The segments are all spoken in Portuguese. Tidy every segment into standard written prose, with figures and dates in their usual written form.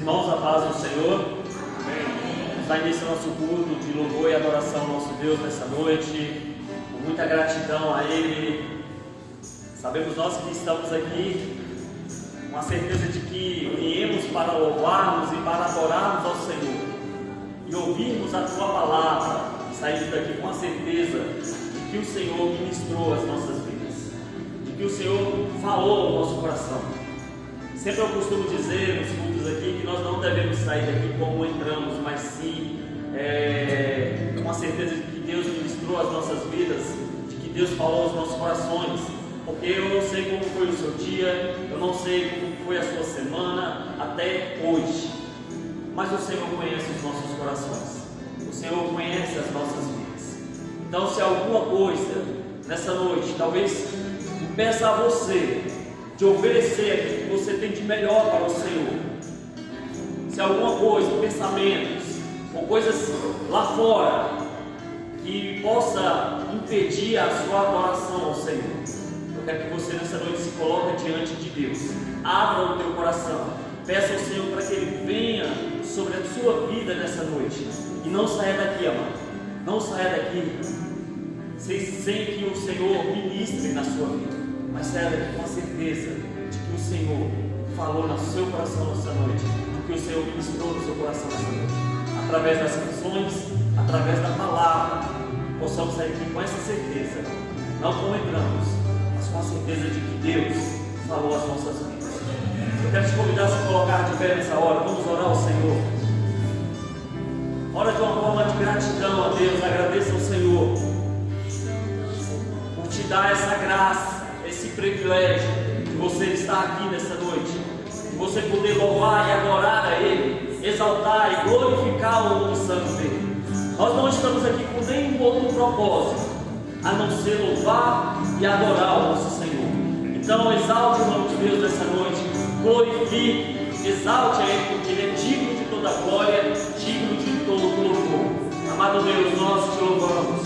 Irmãos, a paz do Senhor. Amém. Está iniciando nosso culto de louvor e adoração ao nosso Deus nessa noite, com muita gratidão a Ele. Sabemos nós que estamos aqui com a certeza de que viemos para louvarmos e para adorarmos ao Senhor e ouvirmos a Tua palavra e sairmos daqui com a certeza de que o Senhor ministrou as nossas vidas, de que o Senhor falou ao nosso coração. Sempre eu costumo dizer nos cultos aqui que nós não devemos sair daqui como entramos, mas sim com a certeza de que Deus ministrou as nossas vidas, de que Deus falou aos nossos corações, porque eu não sei como foi o seu dia, eu não sei como foi a sua semana até hoje, mas o Senhor conhece os nossos corações, o Senhor conhece as nossas vidas. Então, se alguma coisa nessa noite talvez peça a você de oferecer aquilo que você tem de melhor para o Senhor, se alguma coisa, pensamentos ou coisas lá fora que possa impedir a sua adoração ao Senhor, eu quero que você nessa noite se coloque diante de Deus, abra o teu coração, peça ao Senhor para que Ele venha sobre a sua vida nessa noite, e não saia daqui, amado, não saia daqui sem que o Senhor ministre na sua vida, mas saia daqui com a certeza de que o Senhor falou no seu coração nessa noite, de que o Senhor ministrou no seu coração nessa noite, através das canções, através da palavra, possamos sair aqui com essa certeza, não como entramos, mas com a certeza de que Deus falou as nossas vidas. Eu quero te convidar a se colocar de pé nessa hora, vamos orar ao Senhor. Ora de uma forma de gratidão a Deus, agradeça ao Senhor por te dar essa graça, esse privilégio de você estar aqui nessa noite, de você poder louvar e adorar a Ele, exaltar e glorificar o nome santo dEle. Nós não estamos aqui com nenhum outro propósito a não ser louvar e adorar o nosso Senhor. Então exalte o nome de Deus nessa noite, glorifique, exalte a Ele, porque Ele é digno de toda glória, digno de todo louvor. Amado Deus, nós te louvamos,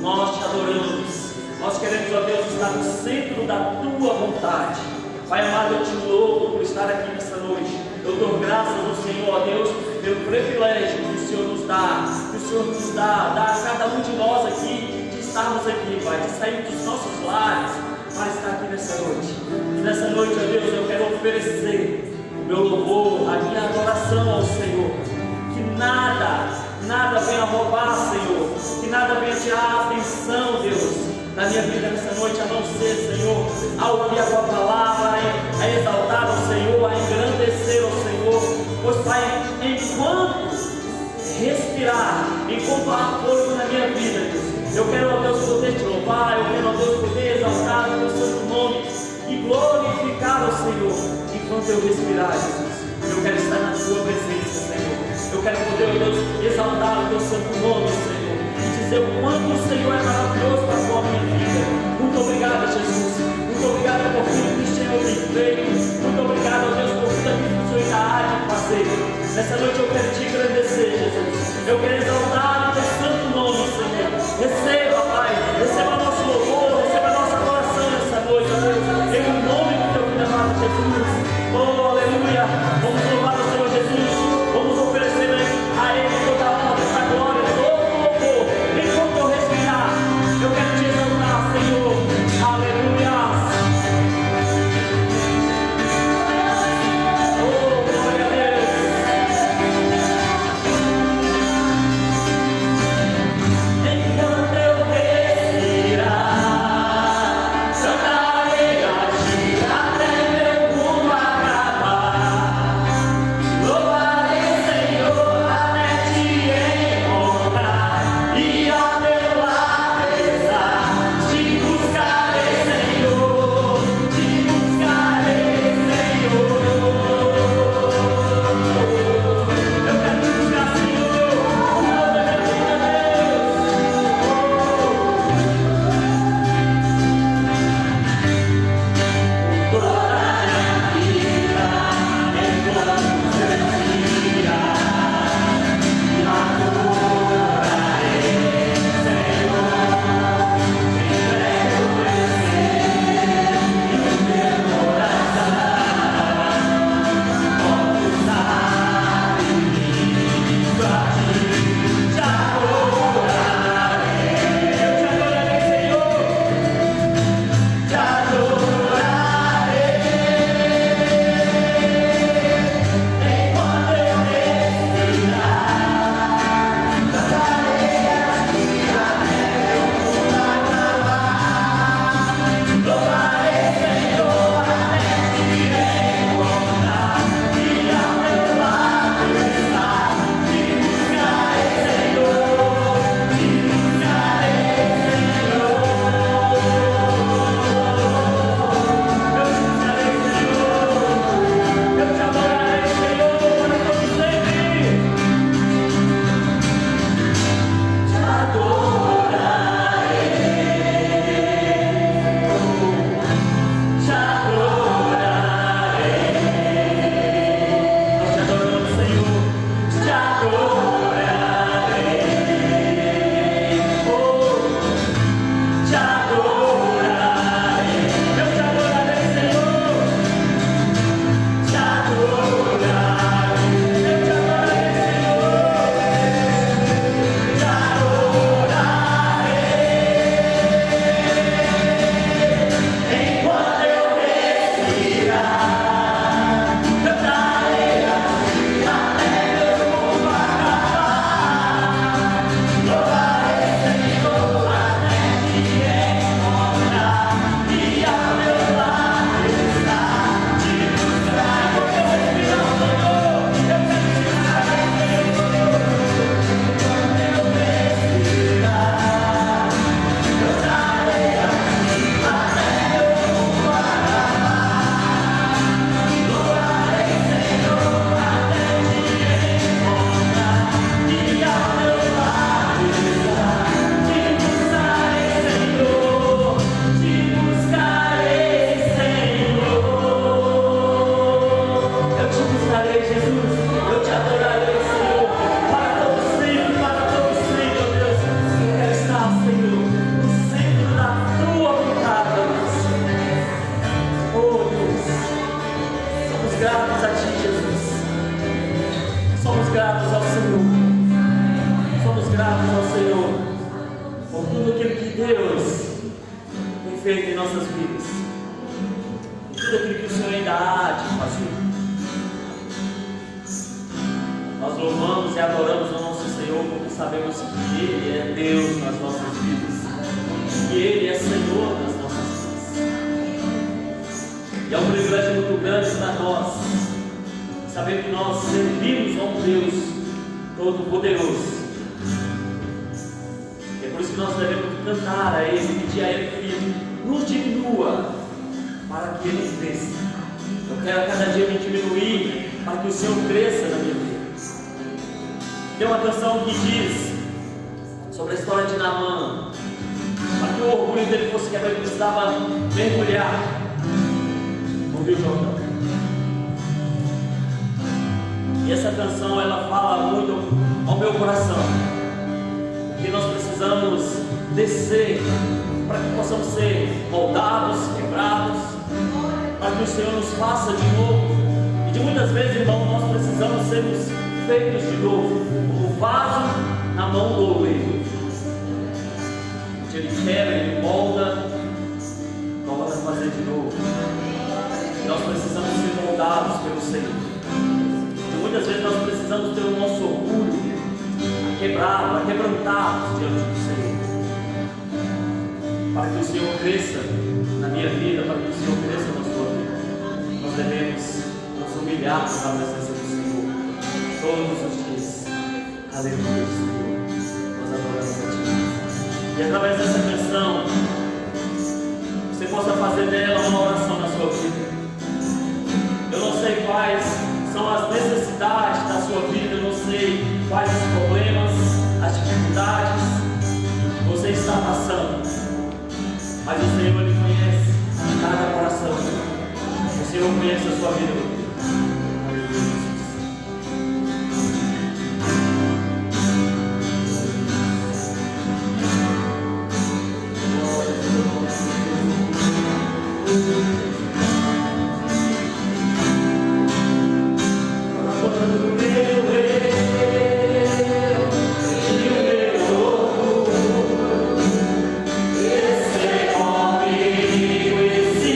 nós te adoramos. Nós queremos, ó Deus, estar no centro da Tua vontade. Pai amado, eu te louvo por estar aqui nessa noite. Eu dou graças ao Senhor, ó Deus, pelo privilégio que o Senhor nos dá, que o Senhor nos dá a cada um de nós aqui, de estarmos aqui, Pai, de sair dos nossos lares para estar aqui nessa noite. E nessa noite, ó Deus, eu quero oferecer o meu louvor, a minha adoração ao Senhor. Que nada venha roubar, Senhor, que nada venha tirar a atenção, Deus, na minha vida nessa noite, a não ser, Senhor, a ouvir a Tua palavra, a exaltar ao Senhor, a engrandecer ao Senhor. Pois, Pai, enquanto respirar, enquanto há fôlego na minha vida, Deus, eu quero, ó Deus, poder te louvar, eu quero, ó Deus, poder exaltar o Teu santo nome e glorificar ao Senhor. Enquanto eu respirar, Jesus, eu quero estar na Tua presença, Senhor. Eu quero poder, ó Deus, exaltar o Teu santo nome, Senhor, dizer o quanto o Senhor é maravilhoso para a minha vida. Muito obrigado, Jesus. Muito obrigado por tudo que o Senhor tem feito. Muito obrigado, Deus, por tudo aquilo que o Senhor ainda há de fazer. Nessa noite eu quero te agradecer, Jesus. Eu quero exaltar o Teu santo nome, Senhor. Receba, Pai. Receba nosso louvor. Receba nossa adoração nessa noite, ó Deus. Em nome do Teu filho amado Jesus. Oh, aleluia. Vamos louvar o Senhor Jesus. Vamos oferecer a Ele toda a honra, toda a glória, todo o louvor. Enquanto eu respirar, eu quero te exaltar, Senhor. Aleluia. Oh, glória a Deus. Enquanto eu respirar, cantarei a Ti até meu mundo acabar. Louvarei gratos a Ti, Jesus. Somos gratos ao Senhor. Somos gratos ao Senhor por tudo aquilo que Deus tem feito em nossas vidas. Por tudo aquilo que o Senhor ainda há de fazer. Nós louvamos e adoramos o nosso Senhor porque sabemos que Ele é Deus nas nossas vidas. Que Ele é Senhor nas nossas vidas. E é um privilégio muito grande para nós saber que nós servimos a um Deus Todo-Poderoso. E é por isso que nós devemos cantar a Ele, pedir a Ele que nos diminua para que Ele cresça. Eu quero cada dia me diminuir para que o Senhor cresça na minha vida. Tem uma canção que diz sobre a história de Naamã. Para que o orgulho dele fosse quebrado, ele precisava mergulhar no Rio Jordão. E essa canção ela fala muito ao meu coração, porque nós precisamos descer para que possamos ser moldados, quebrados, para que o Senhor nos faça de novo. E de muitas vezes, irmão, nós precisamos sermos feitos de novo, como vaso na mão do oleiro. Ele quebra, ele molda, volta a fazer de novo. Nós precisamos ser moldados pelo Senhor. E muitas vezes nós precisamos ter o nosso orgulho quebrado, quebrantado diante do Senhor. Para que o Senhor cresça na minha vida, para que o Senhor cresça na sua vida, nós devemos nos humilhar na presença do Senhor todos os dias. Aleluia, Senhor. Nós adoramos a Ti. E através dessa canção, você possa fazer dela uma oração na sua vida. Eu não sei quais são as necessidades da sua vida, eu não sei quais os problemas, as dificuldades que você está passando, mas o Senhor Ele conhece cada coração. O Senhor conhece a sua vida. Comigo esse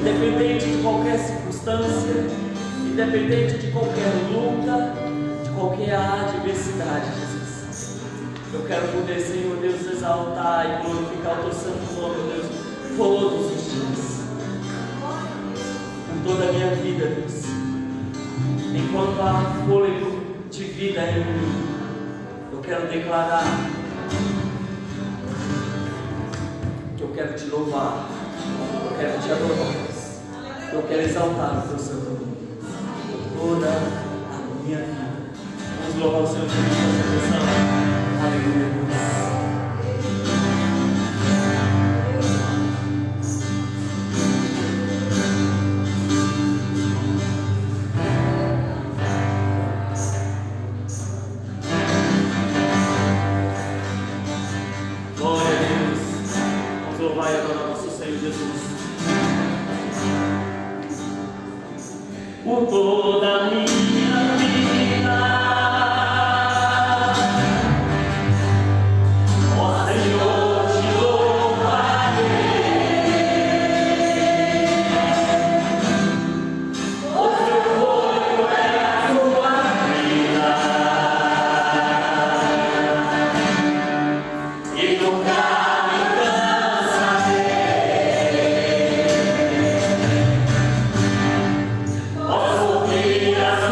independente de qualquer circunstância, independente de qualquer luta, de qualquer adversidade, Jesus. Eu quero poder, Senhor Deus, exaltar e glorificar o Teu santo nome, Deus, todos os dias, por toda a minha vida, Deus. Enquanto há fôlego de vida em mim, eu quero declarar que eu quero Te louvar, eu quero Te adorar, eu quero exaltar o Teu santo nome toda a minha vida. Vamos louvar o Senhor Jesus nessa canção. Aleluia. Glória a Deus. Vamos louvar e adorar nosso Senhor Jesus. Por toda a minha vida, ó Senhor, Te louvarei. O Teu fôlego é a Tua vida, e nunca me cansarei. Posso ouvir a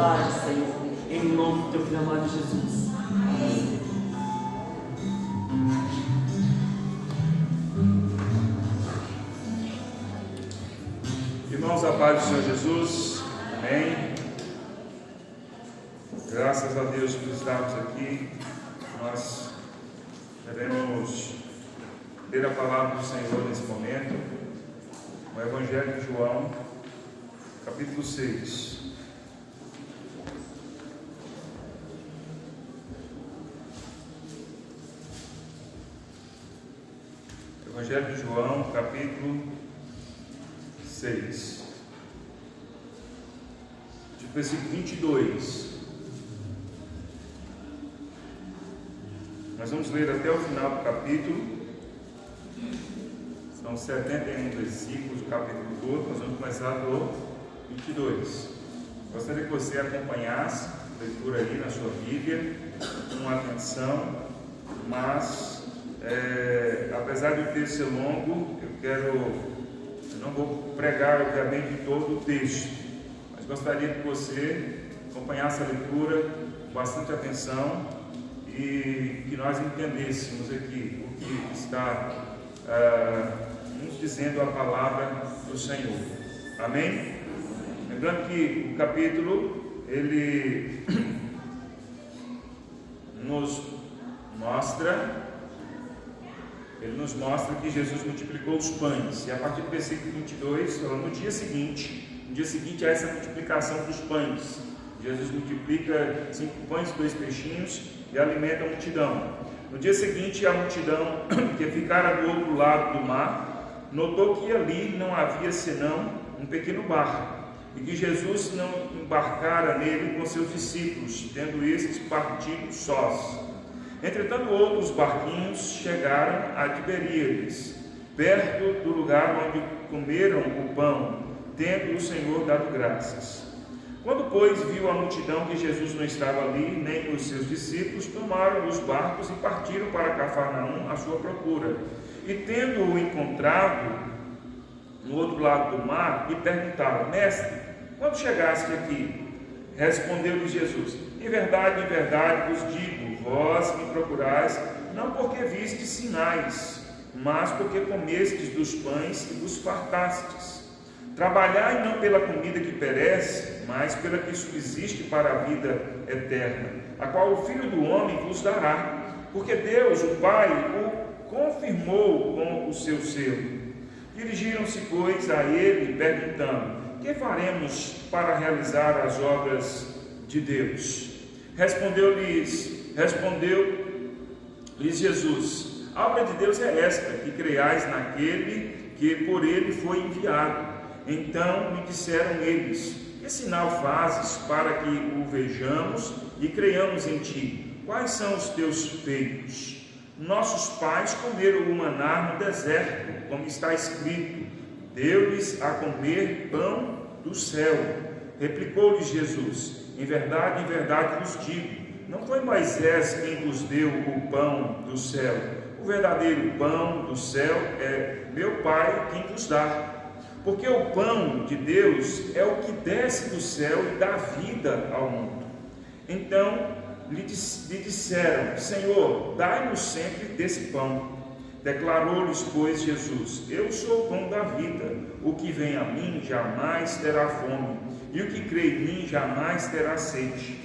vontade, Senhor, em nome do teu filho amado Jesus. Amém. Irmãos, a paz do Senhor Jesus, amém. Graças a Deus por estarmos aqui. Nós queremos ler a palavra do Senhor nesse momento, o Evangelho de João, capítulo 6. Evangelho de João, capítulo 6, de versículo 22. Nós vamos ler até o final do capítulo. São 71 versículos do capítulo todo. Nós vamos começar do 22. Gostaria que você acompanhasse a leitura aí na sua Bíblia com atenção, mas apesar do texto ser longo, eu não vou pregar obviamente todo o texto, mas gostaria que você acompanhasse a leitura com bastante atenção e que nós entendêssemos aqui o que está nos dizendo a palavra do Senhor. Amém? Lembrando que o capítulo ele nos mostra que Jesus multiplicou os pães, e a partir do versículo 22, no dia seguinte a essa multiplicação dos pães, Jesus multiplica 5 pães e 2 peixinhos e alimenta a multidão. No dia seguinte, a multidão que ficara do outro lado do mar, notou que ali não havia senão um pequeno barco, e que Jesus não embarcara nele com seus discípulos, tendo estes partido sós. Entretanto, outros barquinhos chegaram a Tiberíades, perto do lugar onde comeram o pão, tendo o Senhor dado graças. Quando, pois, viu a multidão que Jesus não estava ali, nem os seus discípulos, tomaram os barcos e partiram para Cafarnaum à sua procura. E tendo-o encontrado no outro lado do mar, lhe perguntaram: Mestre, quando chegaste aqui? Respondeu-lhe Jesus: em verdade vos digo, vós me procurais, não porque vistes sinais, mas porque comestes dos pães e vos fartastes. Trabalhai não pela comida que perece, mas pela que subsiste para a vida eterna, a qual o Filho do Homem vos dará, porque Deus, o Pai, o confirmou com o seu selo. Dirigiram-se, pois, a ele, perguntando: que faremos para realizar as obras de Deus? Respondeu-lhes Jesus: a obra de Deus é esta, que creiais naquele que por ele foi enviado. Então lhe disseram eles: que sinal fazes para que o vejamos e creiamos em ti? Quais são os teus feitos? Nossos pais comeram o maná no deserto, como está escrito: deu-lhes a comer pão do céu. Replicou-lhes Jesus: em verdade vos digo, não foi Moisés quem vos deu o pão do céu. O verdadeiro pão do céu é meu Pai quem vos dá. Porque o pão de Deus é o que desce do céu e dá vida ao mundo. Então lhe disseram: Senhor, dai-nos sempre desse pão. Declarou-lhes, pois, Jesus: eu sou o pão da vida. O que vem a mim jamais terá fome, e o que crê em mim jamais terá sede.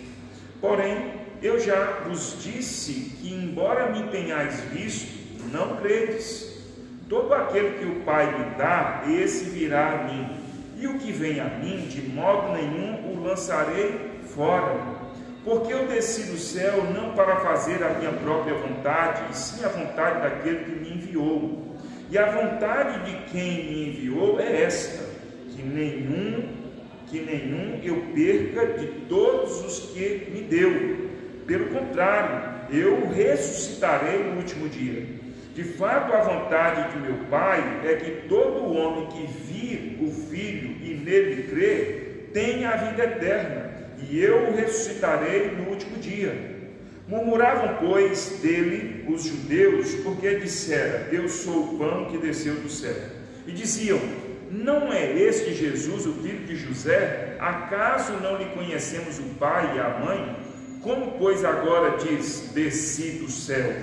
Porém, eu já vos disse que, embora me tenhais visto, não credes. Todo aquele que o Pai me dá, esse virá a mim, e o que vem a mim, de modo nenhum o lançarei fora. Porque eu desci do céu não para fazer a minha própria vontade, e sim a vontade daquele que me enviou. E a vontade de quem me enviou é esta: que nenhum eu perca de todos os que me deu. Pelo contrário, eu o ressuscitarei no último dia. De fato, a vontade de meu Pai é que todo homem que vir o Filho e nele crer tenha a vida eterna, e eu o ressuscitarei no último dia. Murmuravam, pois, dele os judeus, porque dissera: eu sou o pão que desceu do céu. E diziam: não é este Jesus, o filho de José? Acaso não lhe conhecemos o pai e a mãe? Como, pois, agora diz, desci do céu?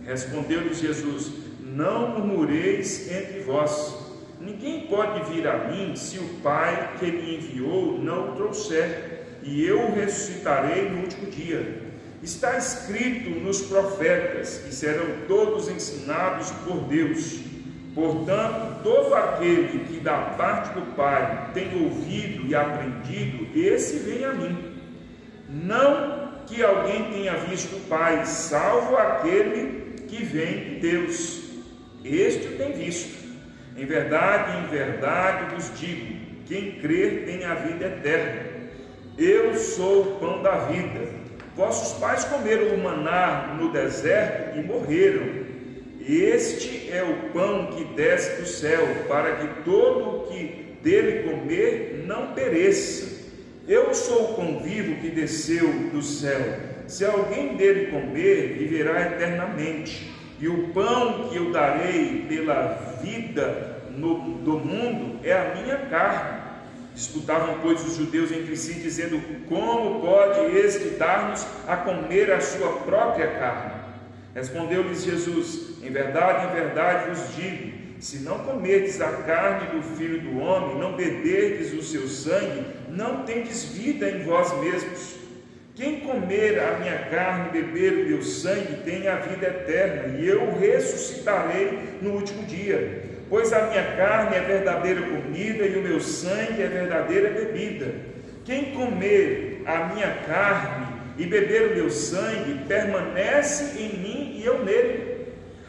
Respondeu-lhes Jesus: não murmureis entre vós. Ninguém pode vir a mim se o Pai que me enviou não o trouxer, e eu o ressuscitarei no último dia. Está escrito nos profetas, que serão todos ensinados por Deus. Portanto, todo aquele que da parte do Pai tem ouvido e aprendido, esse vem a mim. Não que alguém tenha visto o Pai, salvo aquele que vem de Deus. Este o tem visto. Em verdade vos digo, quem crer tem a vida eterna. Eu sou o pão da vida. Vossos pais comeram o maná no deserto e morreram. Este é o pão que desce do céu, para que todo o que dele comer não pereça. Eu sou o pão vivo que desceu do céu. Se alguém dele comer, viverá eternamente. E o pão que eu darei pela vida do mundo é a minha carne. Disputavam, pois, os judeus entre si, dizendo: como pode este dar-nos a comer a sua própria carne? Respondeu-lhes Jesus: em verdade vos digo, se não comerdes a carne do Filho do Homem, não beberdes o seu sangue, não tendes vida em vós mesmos. Quem comer a minha carne e beber o meu sangue tem a vida eterna, e eu o ressuscitarei no último dia. Pois a minha carne é verdadeira comida e o meu sangue é verdadeira bebida. Quem comer a minha carne e beber o meu sangue permanece em mim e eu nele.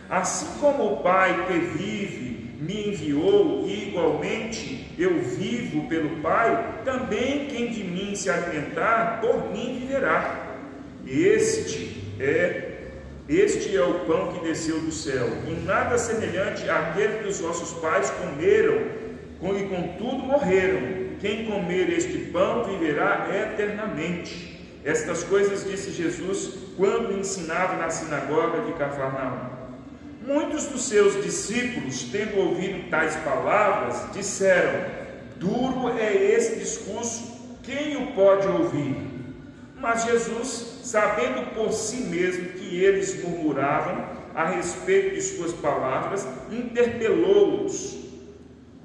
Assim como o Pai que vive me enviou e igualmente eu vivo pelo Pai, também quem de mim se alimentar, por mim viverá. Este é o pão que desceu do céu, e nada semelhante àquele que os vossos pais comeram, e contudo morreram. Quem comer este pão viverá eternamente. Estas coisas disse Jesus quando ensinava na sinagoga de Cafarnaum. Muitos dos seus discípulos, tendo ouvido tais palavras, disseram: duro é esse discurso, quem o pode ouvir? Mas Jesus, sabendo por si mesmo que eles murmuravam a respeito de suas palavras, interpelou-os: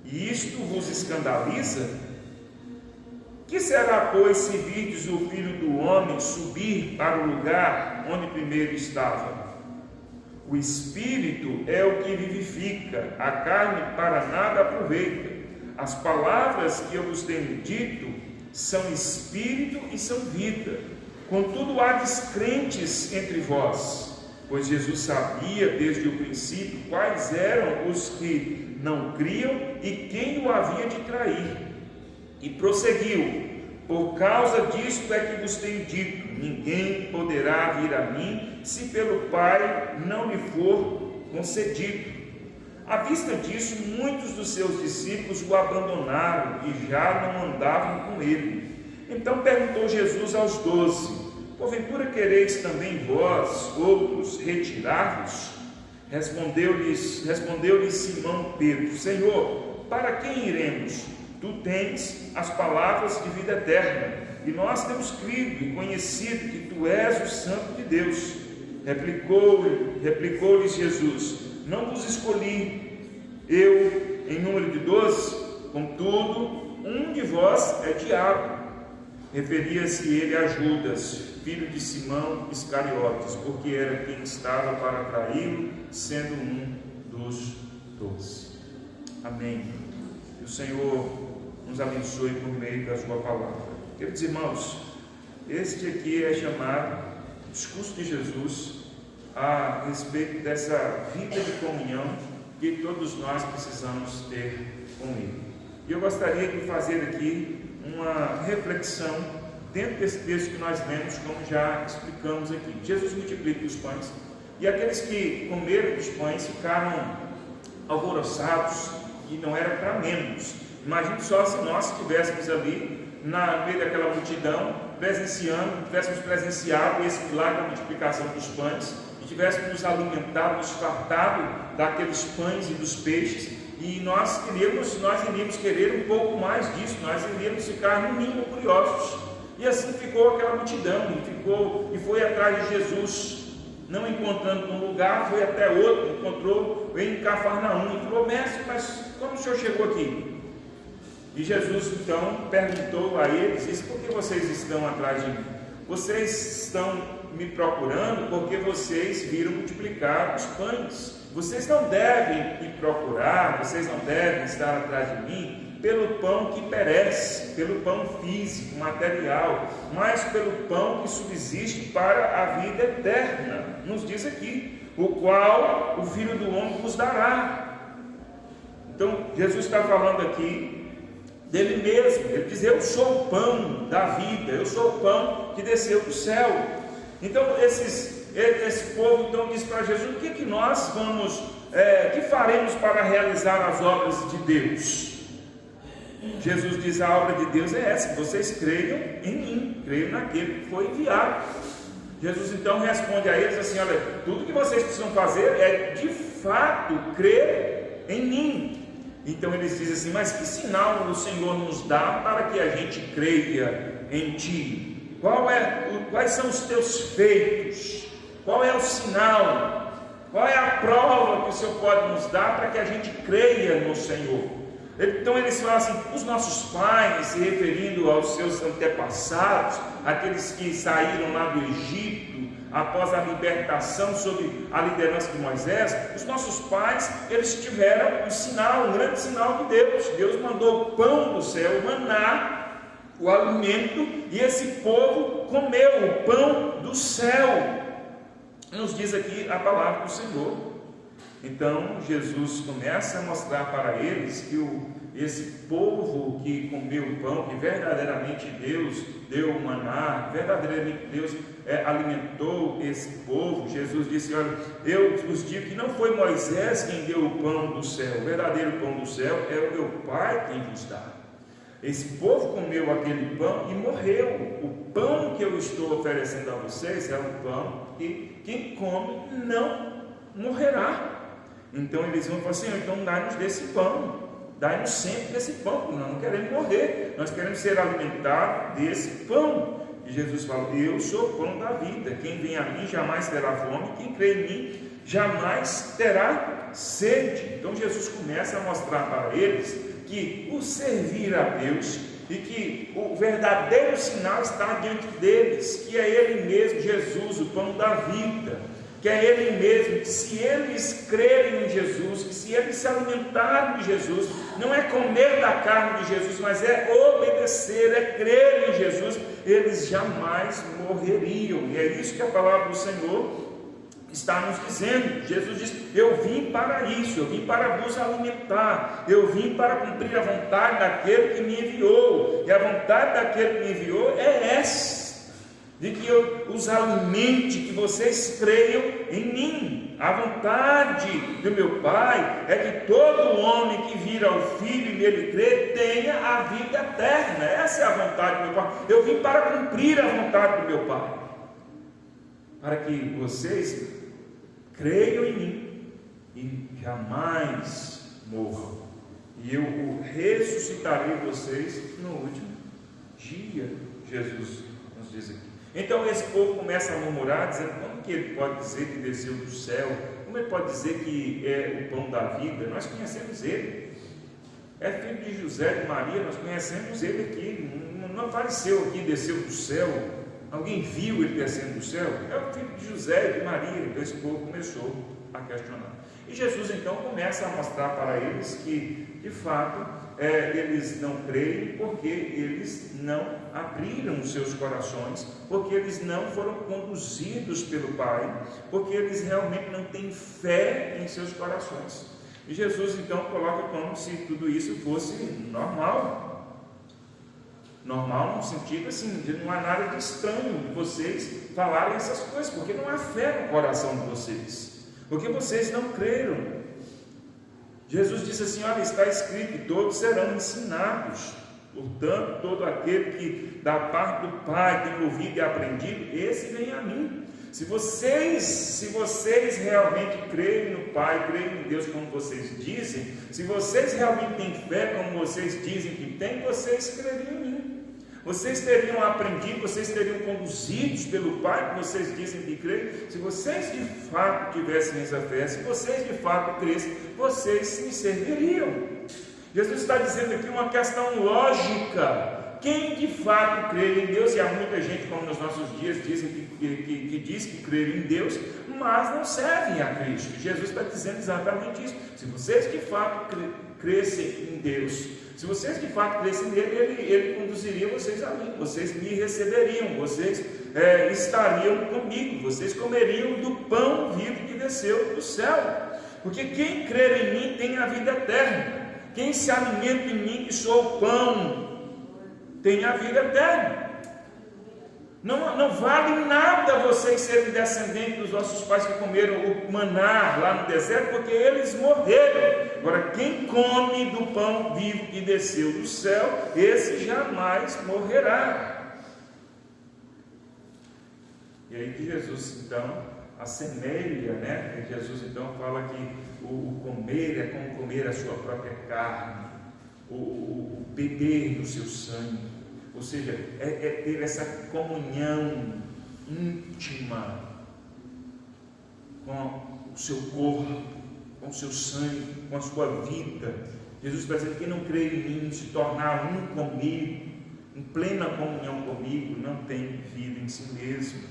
e isto vos escandaliza? Que será, pois, se virdes o Filho do Homem subir para o lugar onde primeiro estava? O Espírito é o que vivifica, a carne para nada aproveita. As palavras que eu vos tenho dito são Espírito e são vida. Contudo, há descrentes entre vós, pois Jesus sabia desde o princípio quais eram os que não criam e quem o havia de trair. E prosseguiu: por causa disto é que vos tenho dito, ninguém poderá vir a mim se pelo Pai não lhe for concedido. À vista disso, muitos dos seus discípulos o abandonaram e já não andavam com ele. Então perguntou Jesus aos 12: porventura quereis também vós, outros, retirar-vos? Respondeu-lhe Simão Pedro: Senhor, para quem iremos? Tu tens as palavras de vida eterna, e nós temos crido e conhecido que tu és o Santo de Deus. Replicou-lhes Jesus: não vos escolhi eu em número de 12, contudo, um de vós é diabo. Referia-se ele a Judas, filho de Simão Iscariotes, porque era quem estava para traí-lo, sendo um dos 12. Amém. Que o Senhor nos abençoe por meio da sua palavra. Queridos irmãos, este aqui é chamado discurso de Jesus a respeito dessa vida de comunhão que todos nós precisamos ter com Ele. E eu gostaria de fazer aqui uma reflexão dentro desse texto que nós lemos, como já explicamos aqui. Jesus multiplica os pães, e aqueles que comeram os pães ficaram alvoroçados, e não era para menos. Imagine só se nós estivéssemos ali no meio daquela multidão, tivéssemos presenciado esse milagre da multiplicação dos pães, e tivesse nos alimentado, nos fartado daqueles pães e dos peixes, e nós iríamos querer um pouco mais disso, nós iríamos ficar no mínimo curiosos. E assim ficou aquela multidão, e foi atrás de Jesus, não encontrando um lugar, foi até outro, encontrou em Cafarnaum, e falou: mestre, mas como o senhor chegou aqui? E Jesus então perguntou a eles: disse, por que vocês estão atrás de mim? Vocês estão me procurando porque vocês viram multiplicar os pães. Vocês não devem me procurar, vocês não devem estar atrás de mim pelo pão que perece, pelo pão físico, material, mas pelo pão que subsiste para a vida eterna, nos diz aqui, o qual o Filho do Homem vos dará. Então Jesus está falando aqui dele mesmo. Ele diz: eu sou o pão da vida, eu sou o pão que desceu do céu. Então esse povo então diz para Jesus: o que nós que faremos para realizar as obras de Deus? Jesus diz: a obra de Deus é essa, que vocês creiam em mim, creiam naquele que foi enviado. Jesus então responde a eles assim: olha, tudo que vocês precisam fazer é de fato crer em mim. Então eles dizem assim: mas que sinal o Senhor nos dá para que a gente creia em ti? Quais são os teus feitos? Qual é o sinal? Qual é a prova que o Senhor pode nos dar para que a gente creia no Senhor? Então eles falam assim: os nossos pais, se referindo aos seus antepassados, aqueles que saíram lá do Egito após a libertação sob a liderança de Moisés, os nossos pais, eles tiveram um grande sinal de Deus. Deus mandou o pão do céu, o maná, o alimento, e esse povo comeu o pão do céu. Nos diz aqui a palavra do Senhor. Então Jesus começa a mostrar para eles que esse povo que comeu o pão, que verdadeiramente Deus deu o maná, verdadeiramente Deus alimentou esse povo. Jesus disse: olha, eu vos digo que não foi Moisés quem deu o pão do céu, o verdadeiro pão do céu é o meu Pai quem vos dá. Esse povo comeu aquele pão e morreu. O pão que eu estou oferecendo a vocês é um pão que quem come não morrerá. Então eles vão falar: Senhor, então dá-nos desse pão, dá-nos sempre desse pão, porque nós não queremos morrer, nós queremos ser alimentados desse pão. E Jesus fala: eu sou o pão da vida, quem vem a mim jamais terá fome, quem crê em mim jamais terá sede. Então Jesus começa a mostrar para eles que o servir a Deus e que o verdadeiro sinal está diante deles, que é Ele mesmo, Jesus, o pão da vida, que é Ele mesmo, que se eles crerem em Jesus, que se eles se alimentarem de Jesus, não é comer da carne de Jesus, mas é obedecer, é crer em Jesus, eles jamais morreriam. E é isso que a palavra do Senhor está nos dizendo. Jesus diz: eu vim para isso, eu vim para vos alimentar, eu vim para cumprir a vontade daquele que me enviou, e a vontade daquele que me enviou é essa, de que eu os alimente, que vocês creiam em mim. A vontade do meu Pai é que todo homem que vir ao Filho e nele crer tenha a vida eterna. Essa é a vontade do meu Pai. Eu vim para cumprir a vontade do meu Pai, para que vocês creiam em mim e jamais morram, e eu ressuscitarei vocês no último dia. Jesus nos diz aqui. Então esse povo começa a murmurar, dizendo: como que ele pode dizer que desceu do céu? Como ele pode dizer que é o pão da vida? Nós conhecemos ele, é filho de José e de Maria, nós conhecemos ele aqui, não apareceu aqui, desceu do céu. Alguém viu ele descendo do céu? É o filho de José e de Maria. Então esse povo começou a questionar. E Jesus então começa a mostrar para eles que, de fato, eles não creem porque eles não abriram os seus corações, porque eles não foram conduzidos pelo Pai, porque eles realmente não têm fé em seus corações. E Jesus então coloca como se tudo isso fosse normal. Normal no sentido assim, de não há nada de estranho de vocês falarem essas coisas, porque não há fé no coração de vocês, porque vocês não creram. Jesus disse assim: olha, está escrito que todos serão ensinados, portanto todo aquele que da parte do Pai tem ouvido e aprendido, esse vem a mim. Se vocês realmente creem no Pai, creem em Deus como vocês dizem, se vocês realmente têm fé como vocês dizem que têm, vocês creriam em mim. Vocês teriam aprendido, vocês teriam conduzidos pelo Pai que vocês dizem que creem. Se vocês de fato tivessem essa fé, se vocês de fato crescem, vocês me serviriam. Jesus está dizendo aqui uma questão lógica. Quem de fato crê em Deus, e há muita gente, como nos nossos dias, dizem que diz que crê em Deus, mas não servem a Cristo. Jesus está dizendo exatamente isso. Se vocês de fato crescem em Deus, se vocês de fato crescem nele, ele conduziria vocês a mim, vocês me receberiam, vocês estariam comigo, vocês comeriam do pão vivo que desceu do céu. Porque quem crer em mim tem a vida eterna. Quem se alimenta em mim, que sou o pão, tem a vida eterna. Não vale nada vocês serem descendentes dos vossos pais que comeram o maná lá no deserto, porque eles morreram. Agora, quem come do pão vivo que desceu do céu, esse jamais morrerá. E aí que Jesus então assemelha, né? Jesus então fala que o comer é como comer a sua própria carne, o beber do seu sangue. Ou seja, é ter essa comunhão íntima com o seu corpo, com o seu sangue, com a sua vida. Jesus está dizendo que quem não crê em mim, se tornar um comigo, em plena comunhão comigo, não tem vida em si mesmo.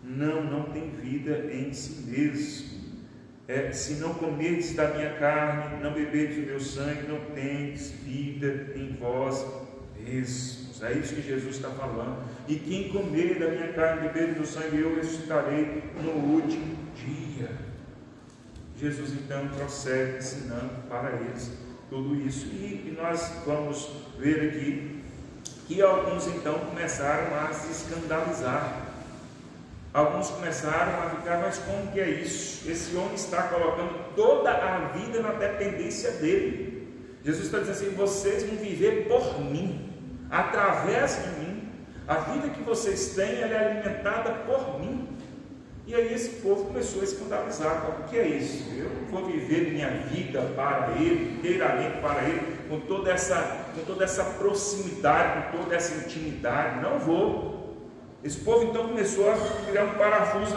Não tem vida em si mesmo. Se não comerdes da minha carne, não beberdes do meu sangue, não tendes vida em vós mesmos. É isso que Jesus está falando. E quem comer da minha carne e beber do meu sangue, eu ressuscitarei no último dia. Jesus então prossegue ensinando para eles tudo isso. E nós vamos ver aqui que alguns então começaram a se escandalizar. Alguns começaram a ficar, mas como que é isso? Esse homem está colocando toda a vida na dependência dele. Jesus está dizendo assim: vocês vão viver por mim, através de mim. A vida que vocês têm, ela é alimentada por mim. E aí esse povo começou a escandalizar. O que é isso? Eu vou viver minha vida para Ele, inteiramente para Ele, com toda essa proximidade, com toda essa intimidade. Não vou. Esse povo então começou a criar um parafuso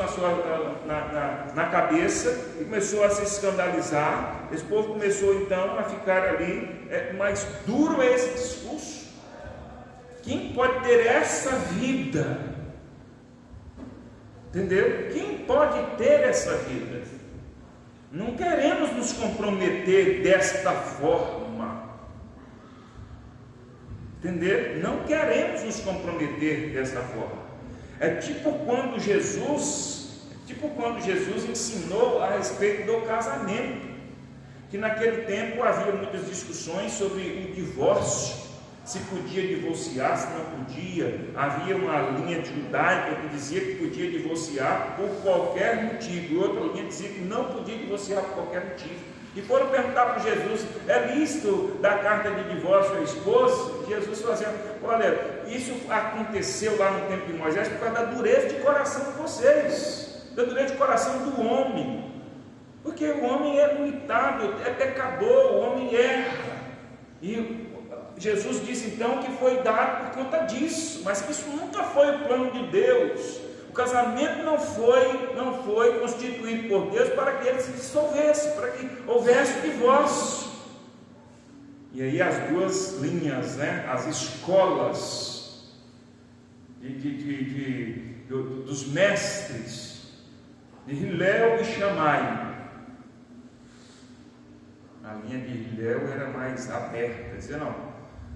na cabeça e começou a se escandalizar. Esse povo começou então a ficar ali, mas duro é esse discurso. Quem pode ter essa vida? Entendeu? Quem pode ter essa vida? Não queremos nos comprometer desta forma. Entendeu? Não queremos nos comprometer desta forma. É tipo quando Jesus ensinou a respeito do casamento, que naquele tempo havia muitas discussões sobre o divórcio, se podia divorciar, se não podia. Havia uma linha judaica que dizia que podia divorciar por qualquer motivo, e outra linha dizia que não podia divorciar por qualquer motivo. E foram perguntar para Jesus: é lícito dar carta de divórcio à esposa? Jesus falou assim: olha, isso aconteceu lá no tempo de Moisés por causa da dureza de coração de vocês, da dureza de coração do homem, porque o homem é limitado, é pecador, o homem erra. E Jesus disse então que foi dado por conta disso, mas que isso nunca foi o plano de Deus. O casamento não foi constituído por Deus para que ele se dissolvesse, para que houvesse divórcio. E aí as duas linhas, né, as escolas dos mestres de Hillel e Shammai. A linha de Hillel era mais aberta, dizia: não,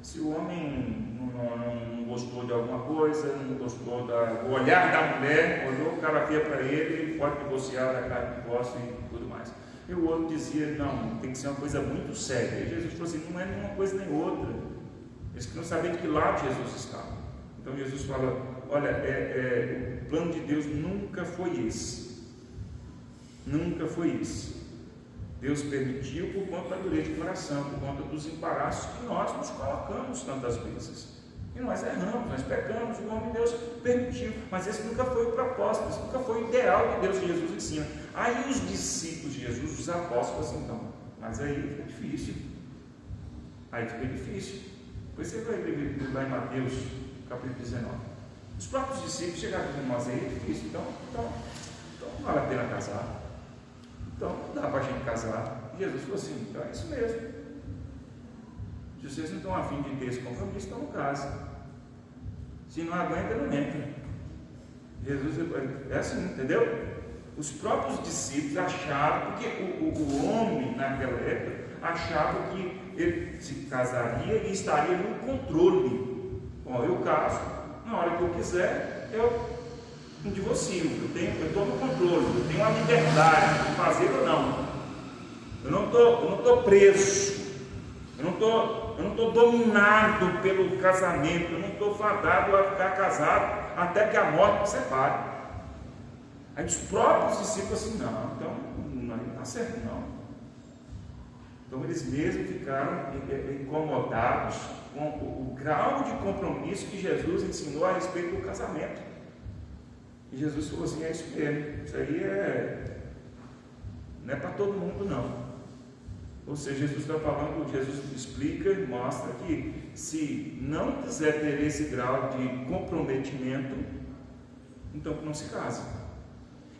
se o homem não gostou de alguma coisa, não gostou do olhar da mulher, olhou, o cara feia para ele pode divorciar, da cara de divórcio e tudo mais. E o outro dizia: não, tem que ser uma coisa muito séria. E Jesus falou assim: não é nenhuma coisa nem outra. Eles queriam saber de que lado Jesus estava. Então Jesus fala: olha, o plano de Deus nunca foi esse. Nunca foi isso. Deus permitiu por conta da dureza de coração, por conta dos embaraços que nós nos colocamos tantas vezes. E nós erramos, nós pecamos, o homem de Deus permitiu. Mas esse nunca foi o propósito, esse nunca foi o ideal de Deus que Jesus ensina. Aí os discípulos de Jesus, os apóstolos, assim, então, mas aí fica difícil. Aí fica difícil. Depois você vai ler lá em Mateus, capítulo 19. Os próprios discípulos chegaram e disseram, aí é difícil, então não vale a pena casar. Então não dá para a gente casar. E Jesus falou assim, então é isso mesmo. Se vocês não estão a fim de ter esse compromisso, então não casem. Se não aguenta, não entra. Jesus é assim, entendeu? Os próprios discípulos achavam, porque o homem naquela época achava que ele se casaria e estaria no controle. Bom, eu caso, na hora que eu quiser, eu me divorcio, eu estou no controle, eu tenho a liberdade de fazer ou não. Eu não estou preso, eu não estou dominado pelo casamento, eu não estou fadado a ficar casado até que a morte me separe. Aí os próprios discípulos assim, não, então não está certo não. Então eles mesmos ficaram incomodados com o grau de compromisso que Jesus ensinou a respeito do casamento. E Jesus falou assim, é isso mesmo, isso aí não é para todo mundo não. Ou seja, Jesus está falando, Jesus explica e mostra que se não quiser ter esse grau de comprometimento, então não se casa.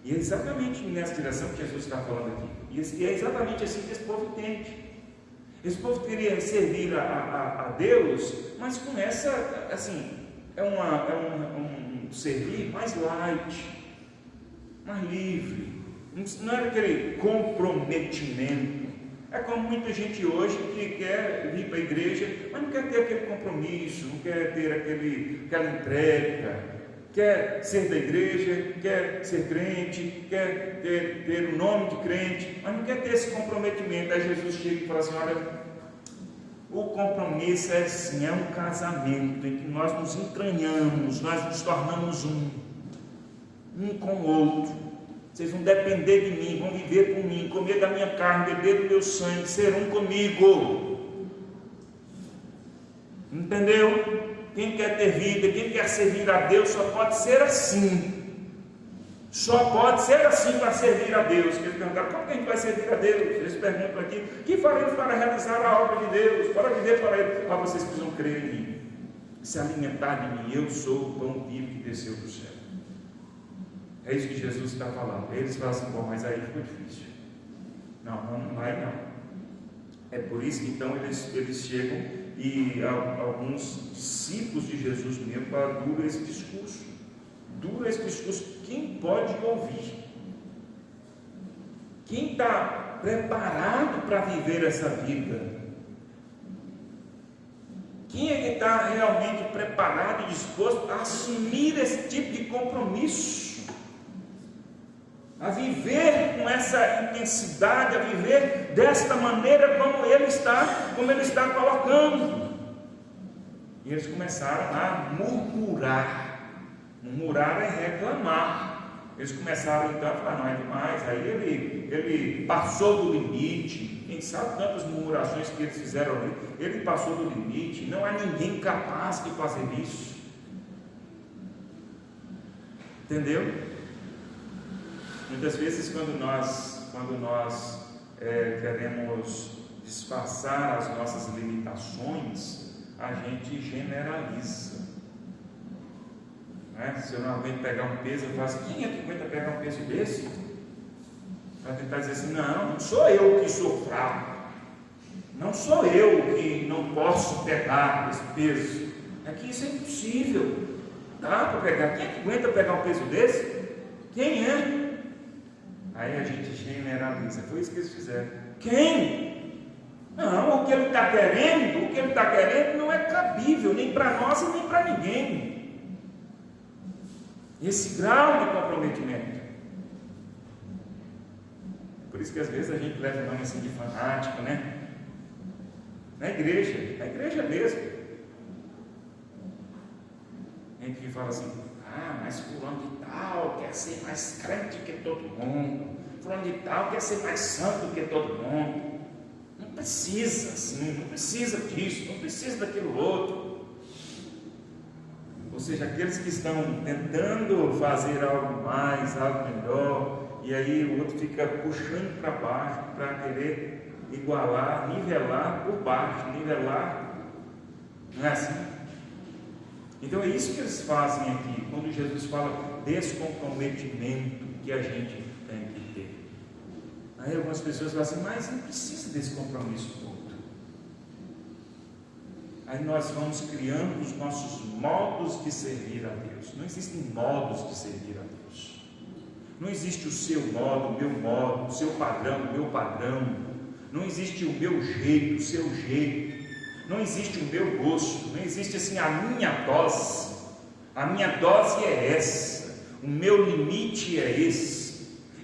E é exatamente nessa direção que Jesus está falando aqui. E é exatamente assim que esse povo entende. Esse povo queria servir a Deus, mas com essa, assim, um servir mais light, mais livre. Não era aquele comprometimento. É como muita gente hoje que quer vir para a igreja, mas não quer ter aquele compromisso, não quer ter aquela entrega. Quer ser da igreja, quer ser crente, quer ter o nome de crente, mas não quer ter esse comprometimento. Aí Jesus chega e fala assim, olha, o compromisso é assim, é um casamento em que nós nos entranhamos, nós nos tornamos um com o outro. Vocês vão depender de mim, vão viver por mim, comer da minha carne, beber do meu sangue, ser um comigo. Entendeu? Quem quer ter vida, quem quer servir a Deus, só pode ser assim. Só pode ser assim para servir a Deus. Eles perguntaram, como que a gente vai servir a Deus? Eles perguntam aqui, o que faremos para realizar a obra de Deus, para viver para Ele? Ah, vocês precisam crer em mim, se alimentar de mim. Eu sou o pão vivo que desceu do céu. É isso que Jesus está falando. Eles falam assim, bom, mas aí ficou difícil. Não vai não. É por isso que então eles chegam e alguns discípulos de Jesus mesmo dura esse discurso. Quem pode ouvir? Quem está preparado para viver essa vida? Quem é que está realmente preparado e disposto a assumir esse tipo de compromisso? A viver com essa intensidade, a viver desta maneira como ele está colocando. E eles começaram a murmurar. Murmurar é reclamar. Eles começaram então a falar, não é demais. Aí ele passou do limite. Quem sabe tantas murmurações que eles fizeram ali. Ele passou do limite. Não há ninguém capaz de fazer isso. Entendeu? Muitas vezes quando nós queremos disfarçar as nossas limitações, a gente generaliza. Se eu não aguento pegar um peso, eu falo assim, quem é que aguenta pegar um peso desse? Vai tentar dizer assim, não sou eu que sou fraco, não sou eu que não posso pegar esse peso, é que isso é impossível, dá para pegar, quem é que aguenta pegar um peso desse? Quem é? Aí a gente generaliza, foi isso que eles fizeram. Quem? Não, o que ele está querendo não é cabível, nem para nós e nem para ninguém. Esse grau de comprometimento. Por isso que às vezes a gente leva o nome assim de fanático, né? Na igreja mesmo. Gente que fala assim, mas fulano de tal quer ser mais crente que todo mundo, fulano de tal quer ser mais santo que todo mundo. Não precisa assim, não precisa disso, não precisa daquilo outro. seja, aqueles que estão tentando fazer algo mais, algo melhor, e aí o outro fica puxando para baixo para querer igualar, nivelar por baixo, nivelar, não é assim? Então é isso que eles fazem aqui, quando Jesus fala descomprometimento que a gente tem que ter. Aí algumas pessoas falam assim, mas não precisa desse compromisso todo. Aí nós vamos criando os nossos modos de servir a Deus. Não existem modos de servir a Deus. Não existe o seu modo, o meu modo, o seu padrão, o meu padrão. Não existe o meu jeito, o seu jeito. Não existe o meu gosto. Não existe assim a minha dose. A minha dose é essa. O meu limite é esse.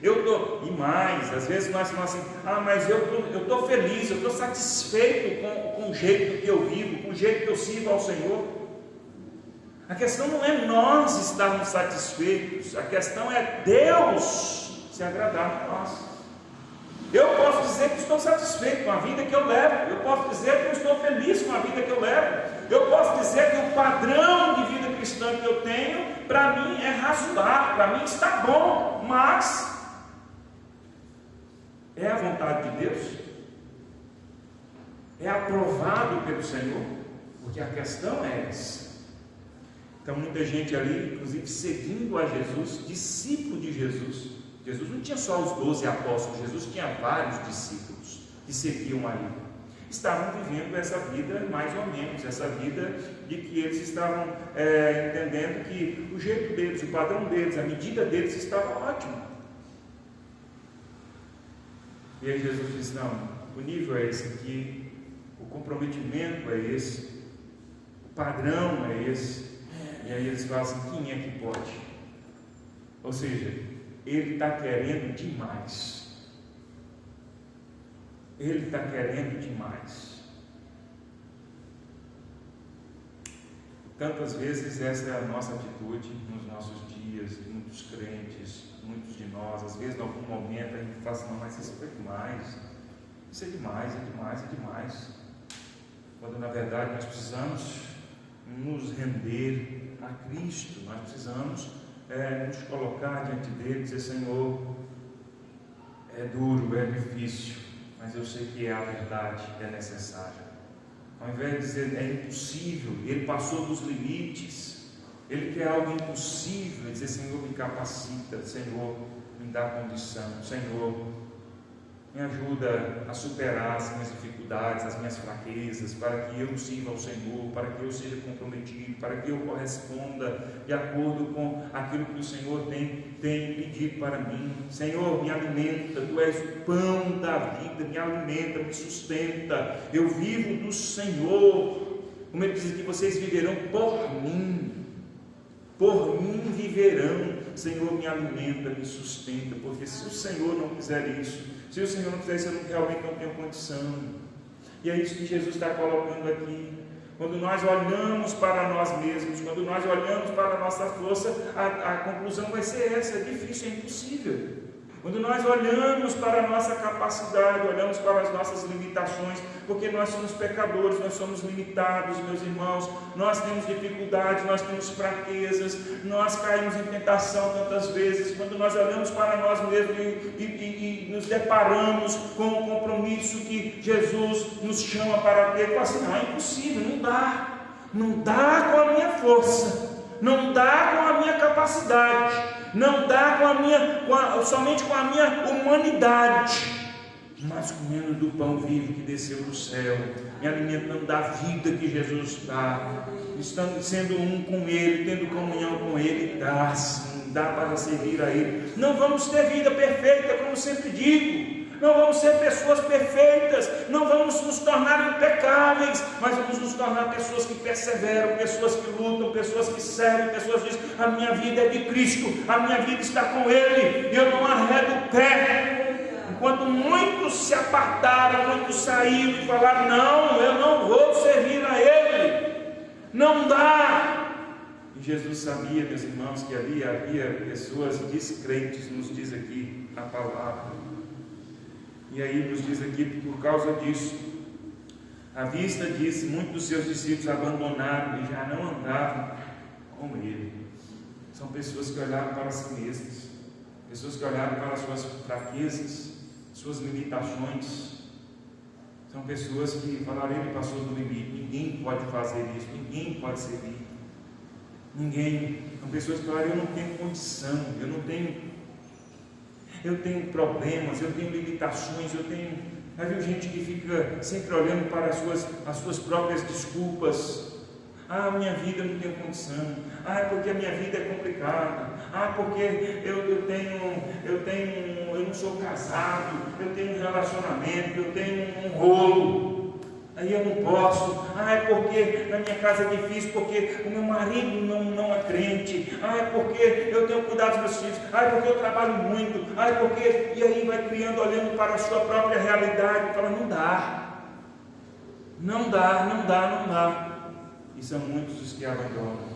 E mais, às vezes nós falamos assim, mas eu estou feliz, eu estou satisfeito com o jeito que eu vivo, com o jeito que eu sirvo ao Senhor. A questão não é nós estarmos satisfeitos, a questão é Deus se agradar de nós. Eu posso dizer que estou satisfeito com a vida que eu levo, eu posso dizer que eu estou feliz com a vida que eu levo, eu posso dizer que o padrão de vida cristã que eu tenho, para mim é razoável, para mim está bom, mas é a vontade de Deus? É aprovado pelo Senhor? Porque a questão é essa. Então muita gente ali, inclusive seguindo a Jesus, discípulo de Jesus. Jesus não tinha só os 12 apóstolos, Jesus tinha vários discípulos que seguiam ali. Estavam vivendo essa vida mais ou menos, essa vida de que eles estavam entendendo que o jeito deles, o padrão deles, a medida deles estava ótimo. E aí Jesus diz, não, o nível é esse aqui, o comprometimento é esse, o padrão é esse. E aí eles falam assim, quem é que pode? Ou seja, ele está querendo demais. Ele está querendo demais. Tantas vezes essa é a nossa atitude nos nossos dias, muitos crentes, muitos de nós, às vezes em algum momento a gente fala assim, não, mas isso é demais, isso é demais, é demais, é demais. Quando na verdade nós precisamos nos render a Cristo, nós precisamos nos colocar diante dele e dizer, Senhor, é duro, é difícil, mas eu sei que é a verdade, é necessário. Ao invés de dizer é impossível, ele passou dos limites, ele quer algo impossível, dizer, Senhor, me capacita, Senhor, me dá condição, Senhor, me ajuda a superar as minhas dificuldades, as minhas fraquezas, para que eu sirva ao Senhor, para que eu seja comprometido, para que eu corresponda de acordo com aquilo que o Senhor tem pedido para mim. Senhor, me alimenta, Tu és o pão da vida, me alimenta, me sustenta, eu vivo do Senhor, como Ele diz aqui, vocês viverão por mim viverão. Senhor, me alimenta, me sustenta, porque se o Senhor não fizer isso, se o Senhor não fizer isso, eu realmente não tenho condição. E é isso que Jesus está colocando aqui. Quando nós olhamos para nós mesmos, quando nós olhamos para a nossa força, a conclusão vai ser essa: é difícil, é impossível. Quando nós olhamos para a nossa capacidade, olhamos para as nossas limitações, porque nós somos pecadores, nós somos limitados, meus irmãos, nós temos dificuldades, nós temos fraquezas, nós caímos em tentação tantas vezes. Quando nós olhamos para nós mesmos e nos deparamos com o compromisso que Jesus nos chama para ter, fala assim, não, é impossível, não dá com a minha força, não dá com a minha capacidade, não dá somente com a minha humanidade, mas comendo do pão vivo que desceu do céu, me alimentando da vida que Jesus dá, estando sendo um com Ele, tendo comunhão com Ele, dá sim, dá para servir a Ele. Não vamos ter vida perfeita, como sempre digo, não vamos ser pessoas perfeitas, não vamos nos tornar impecáveis, mas vamos nos tornar pessoas que perseveram, pessoas que lutam, pessoas que servem, pessoas que dizem, a minha vida é de Cristo, a minha vida está com Ele, eu não arredo o pé. Enquanto muitos se apartaram, muitos saíram e falaram, não, eu não vou servir a Ele, não dá. E Jesus sabia, meus irmãos, que ali havia pessoas descrentes, nos diz aqui a palavra. E aí nos diz aqui, por causa disso, à vista disso, muitos dos seus discípulos abandonaram e já não andavam como ele. São pessoas que olharam para si mesmas, pessoas que olharam para as suas fraquezas, suas limitações. São pessoas que falaram: ele passou do limite, ninguém pode fazer isso, ninguém pode servir, ninguém. São pessoas que falaram: eu não tenho condição, eu tenho problemas, eu tenho limitações, Já viu gente que fica sempre olhando para as suas próprias desculpas? Ah, minha vida não tem condição. Ah, porque a minha vida é complicada. Ah, porque eu não sou casado, eu tenho um relacionamento, eu tenho um rolo, aí eu não posso. Ah, é porque na minha casa é difícil, porque o meu marido não é crente. Ah, é porque eu tenho cuidado dos meus filhos. Ah, é porque eu trabalho muito. Ah, é porque... E aí vai criando, olhando para a sua própria realidade, e fala: não dá. Não dá. E são muitos os que abandonam.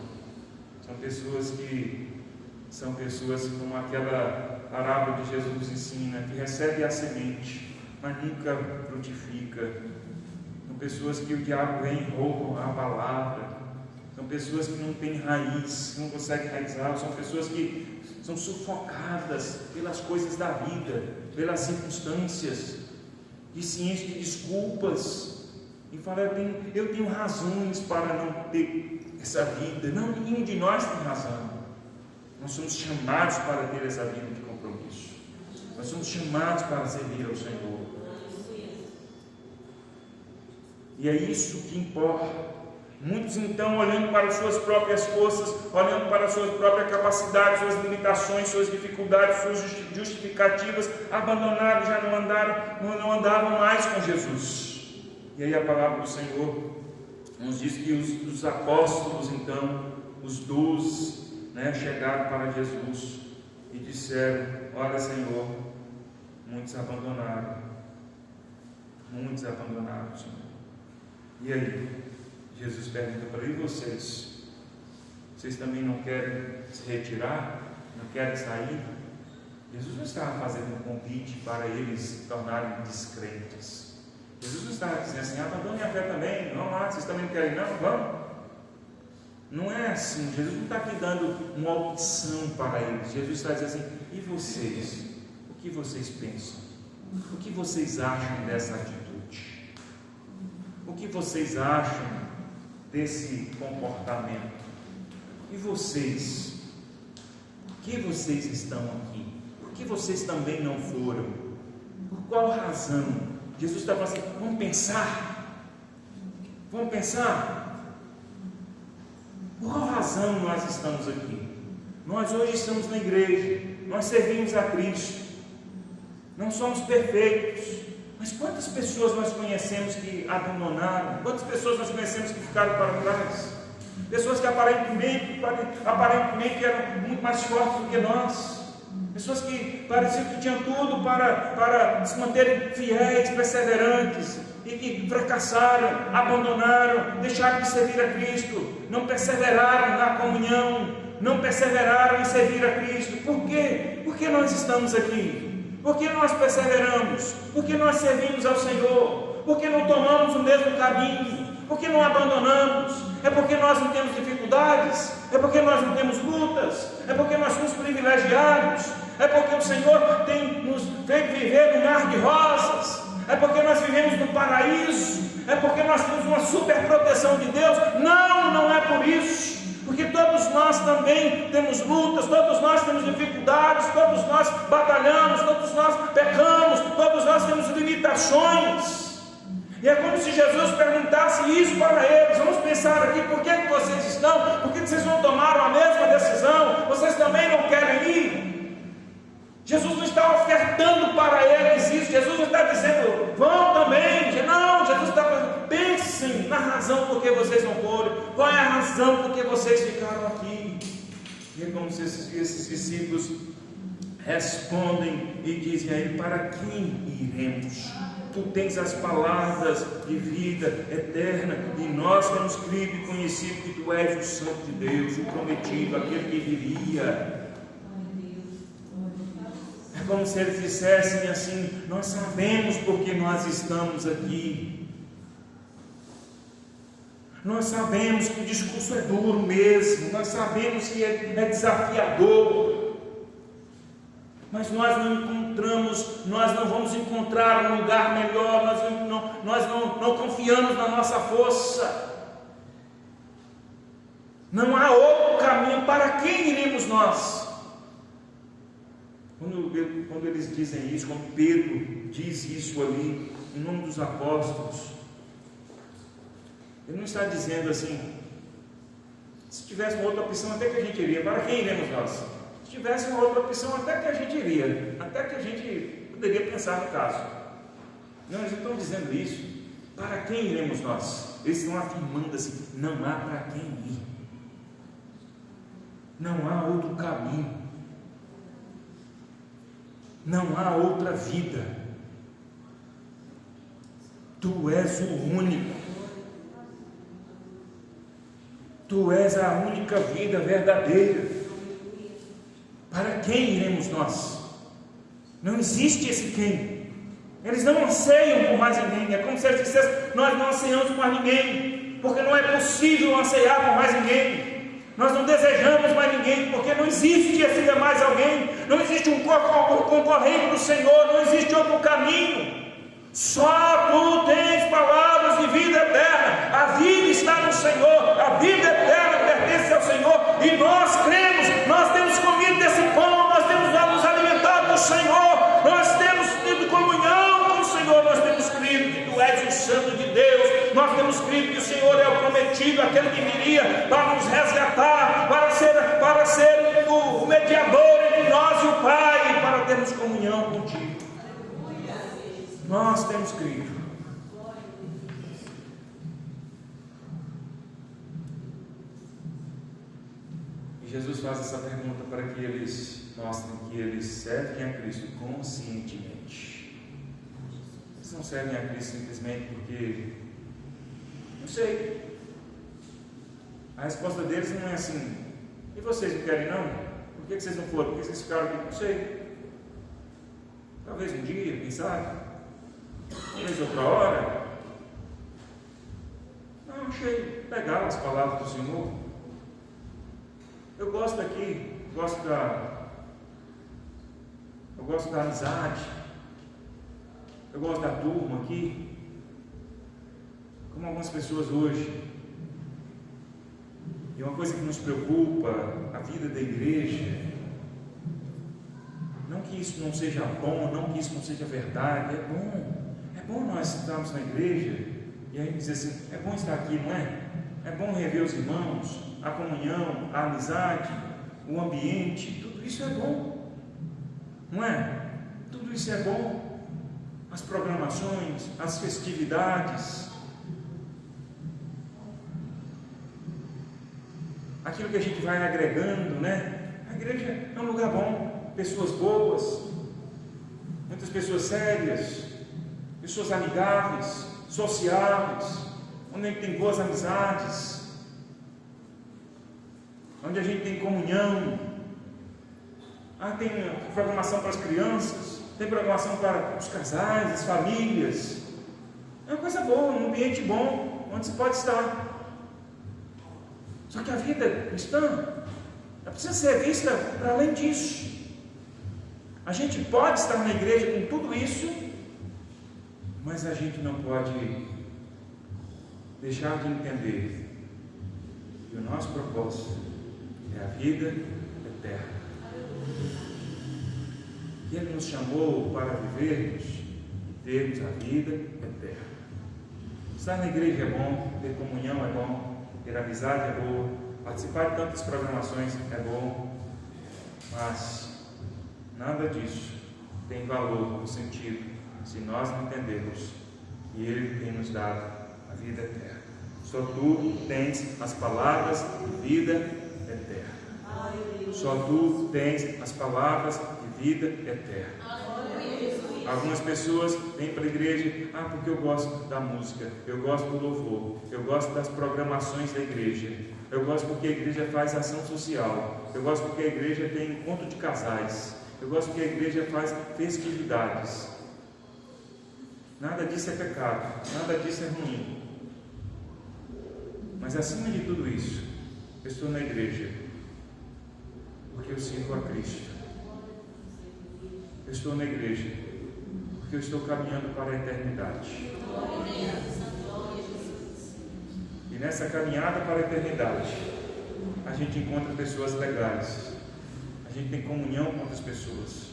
São pessoas como aquela parábola de Jesus nos ensina, que recebe a semente, mas nunca frutifica. São pessoas que o diabo vem e roubam a palavra. São pessoas que não têm raiz, não conseguem raizar. São pessoas que são sufocadas pelas coisas da vida, pelas circunstâncias, e se enchem de desculpas. E fala: eu tenho razões para não ter essa vida. Não, nenhum de nós tem razão. Nós somos chamados para ter essa vida de compromisso. Nós somos chamados para servir ao Senhor. E é isso que importa. Muitos então, olhando para as suas próprias forças, olhando para a sua própria capacidade, suas limitações, suas dificuldades, suas justificativas, abandonaram, já não andavam mais com Jesus. E aí a palavra do Senhor nos diz que os apóstolos, então, os 12, chegaram para Jesus e disseram: olha, Senhor, muitos abandonaram, Senhor. E aí, Jesus pergunta para ele: e vocês? Vocês também não querem se retirar? Não querem sair? Jesus não estava fazendo um convite para eles se tornarem descrentes. Jesus não está dizendo assim: abandonem a fé também, vamos lá, vocês também não querem, não? Vamos. Não é assim. Jesus não está aqui dando uma opção para eles. Jesus está dizendo assim: e vocês? O que vocês pensam? O que vocês acham dessa atitude? O que vocês acham desse comportamento? E vocês? Por que vocês estão aqui? Por que vocês também não foram? Por qual razão? Jesus está falando assim: vamos pensar. Por qual razão nós estamos aqui? Nós hoje estamos na igreja, nós servimos a Cristo, não somos perfeitos, mas quantas pessoas nós conhecemos que abandonaram? Quantas pessoas nós conhecemos que ficaram para trás? Pessoas que aparentemente eram muito mais fortes do que nós. Pessoas que pareciam que tinham tudo para se manterem fiéis, perseverantes, e que fracassaram, abandonaram, deixaram de servir a Cristo, não perseveraram na comunhão, não perseveraram em servir a Cristo. Por quê? Porque nós estamos aqui. Porque nós perseveramos, porque nós servimos ao Senhor, porque não tomamos o mesmo caminho, porque não abandonamos. É porque nós não temos dificuldades, é porque nós não temos lutas, é porque nós somos privilegiados, é porque o Senhor tem nos feito viver no mar de rosas, é porque nós vivemos no paraíso, é porque nós temos uma super proteção de Deus. Não é por isso, porque todos nós também temos lutas, todos nós temos dificuldades, todos nós batalhamos, todos nós pecamos, todos nós temos limitações. E é como se Jesus perguntasse isso para eles: vamos pensar aqui, por que vocês estão, por que vocês não tomaram a mesma decisão, vocês também não querem ir? Jesus não está ofertando para eles isso, Jesus não está dizendo: vão também. Não, Jesus está dizendo: pensem na razão por que vocês não foram, qual é a razão por que vocês ficaram aqui. E é como se esses discípulos respondem e dizem a ele: para quem iremos? Tu tens as palavras de vida eterna, e nós temos crido e conhecido que Tu és o Santo de Deus, o prometido, aquele que viria. É como se eles dissessem assim: nós sabemos porque nós estamos aqui. Nós sabemos que o discurso é duro mesmo, nós sabemos que é desafiador, mas nós não vamos encontrar um lugar melhor, nós não confiamos na nossa força. Não há outro caminho. Para quem iremos nós? Quando eles dizem isso, quando Pedro diz isso ali, em nome dos apóstolos, ele não está dizendo assim: se tivesse uma outra opção, até que a gente iria. Para quem iremos nós? Se tivesse uma outra opção, até que a gente iria, até que a gente poderia pensar no caso. Não, eles não estão dizendo isso. Para quem iremos nós? Eles estão afirmando assim: não há para quem ir, não há outro caminho, não há outra vida. Tu és o único, tu és a única vida verdadeira. Para quem iremos nós? Não existe esse quem. Eles não anseiam por mais ninguém. É como se eles dissessem: nós não anseiamos por mais ninguém, porque não é possível anseiar por mais ninguém. Nós não desejamos mais ninguém, porque não existe esse mais alguém. Não existe um concorrente do Senhor, não existe outro caminho. Só tu tens palavras de vida eterna. A vida está no Senhor, a vida eterna pertence ao Senhor, e nós cremos, nós temos comido desse pão, nós temos nos alimentado do Senhor, nós temos tido comunhão com o Senhor, nós temos crido que tu és o Santo de Deus, nós temos crido que o Senhor é o prometido, aquele que viria para nos resgatar, para ser o mediador entre nós e o Pai, para termos comunhão contigo. Nós temos crido. E Jesus faz essa pergunta para que eles mostrem que eles servem a Cristo conscientemente. Eles não servem a Cristo simplesmente porque, não sei. A resposta deles não é assim: e vocês não querem não? Por que vocês não foram? Por que vocês ficaram aqui? Não sei. Talvez um dia, quem sabe? Talvez outra hora. Não, achei legal as palavras do Senhor. Eu gosto daqui, eu gosto da amizade, eu gosto da turma aqui. Como algumas pessoas hoje. E uma coisa que nos preocupa, a vida da igreja, não que isso não seja bom, não que isso não seja verdade, é bom nós estarmos na igreja, e a gente dizer assim: é bom estar aqui, não é? É bom rever os irmãos, a comunhão, a amizade, o ambiente, tudo isso é bom, não é? Tudo isso é bom, as programações, as festividades, aquilo que a gente vai agregando, né? A igreja é um lugar bom, pessoas boas, muitas pessoas sérias, pessoas amigáveis, sociáveis, onde a gente tem boas amizades, onde a gente tem comunhão. Tem programação para as crianças, tem programação para os casais, as famílias. É uma coisa boa, um ambiente bom, onde se pode estar. Só que a vida cristã, ela precisa ser vista para além disso. A gente pode estar na igreja com tudo isso, mas a gente não pode deixar de entender que o nosso propósito é a vida eterna. Que Ele nos chamou para vivermos e termos a vida eterna. Estar na igreja é bom, ter comunhão é bom, ter amizade é boa, participar de tantas programações é bom, mas nada disso tem valor no sentido se nós não entendermos que Ele tem nos dado a vida eterna. Só tu tens as palavras de vida eterna. Só tu tens as palavras de vida eterna. Algumas pessoas vêm para a igreja, porque eu gosto da música, eu gosto do louvor, eu gosto das programações da igreja, eu gosto porque a igreja faz ação social, eu gosto porque a igreja tem encontro de casais, eu gosto porque a igreja faz festividades. Nada disso é pecado, nada disso é ruim. Mas acima de tudo isso, eu estou na igreja porque eu sirvo a Cristo. Eu estou na igreja porque eu estou caminhando para a eternidade. E nessa caminhada para a eternidade, a gente encontra pessoas legais, a gente tem comunhão com outras pessoas,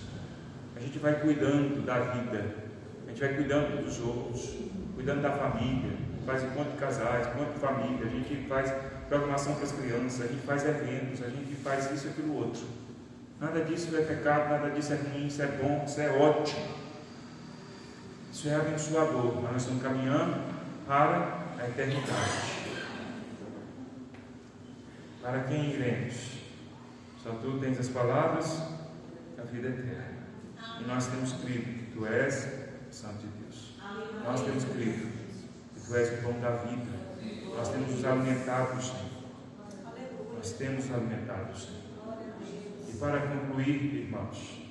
a gente vai cuidando da vida, a gente vai cuidando dos outros, cuidando da família, faz encontro de casais, encontro de família, a gente faz programação para as crianças, a gente faz eventos, a gente faz isso e aquilo outro. Nada disso é pecado, nada disso é ruim, isso é bom, isso é ótimo, isso é abençoador, mas nós estamos caminhando para a eternidade. Para quem iremos? Só tu tens as palavras da vida eterna. E nós temos crido que tu és o Santo de Deus. Nós temos crido que tu és o pão da vida. Nós temos nos alimentado, Senhor. Nós temos nos alimentado, Senhor. E para concluir, irmãos,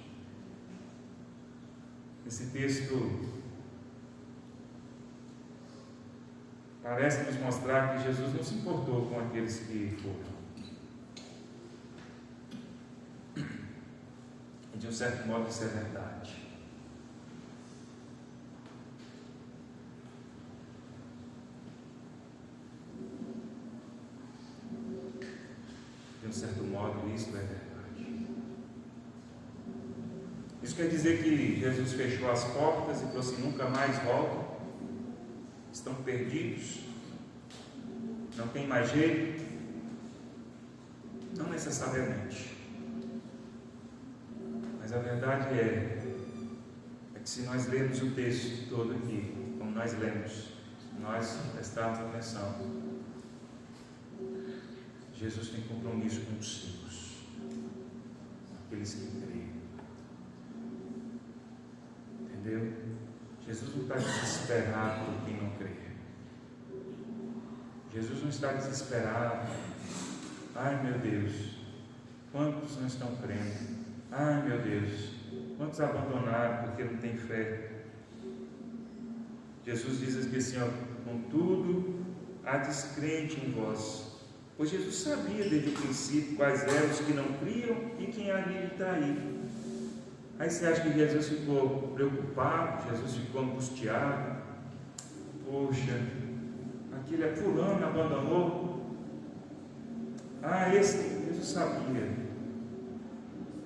esse texto parece nos mostrar que Jesus não se importou com aqueles que foram. E de um certo modo isso é verdade. De um certo modo isso é verdade. Isso quer dizer que Jesus fechou as portas e falou assim: nunca mais voltam, estão perdidos, não tem mais jeito? Não necessariamente. Mas a verdade é que se nós lermos o texto todo aqui, como nós lemos, se nós prestarmos atenção, Jesus tem compromisso com os seus, aqueles que creem. Entendeu? Jesus não está desesperado por quem não crê. Jesus não está desesperado. Ai meu Deus, quantos não estão crendo? Ai meu Deus, quantos abandonaram porque não têm fé? Jesus diz assim, ó: contudo, há descrente em vós. Pois Jesus sabia desde o princípio quais eram os que não criam e quem havia de trair. Aí você acha que Jesus ficou preocupado? Jesus ficou angustiado? Poxa, aquele é fulano, abandonou. Esse Jesus sabia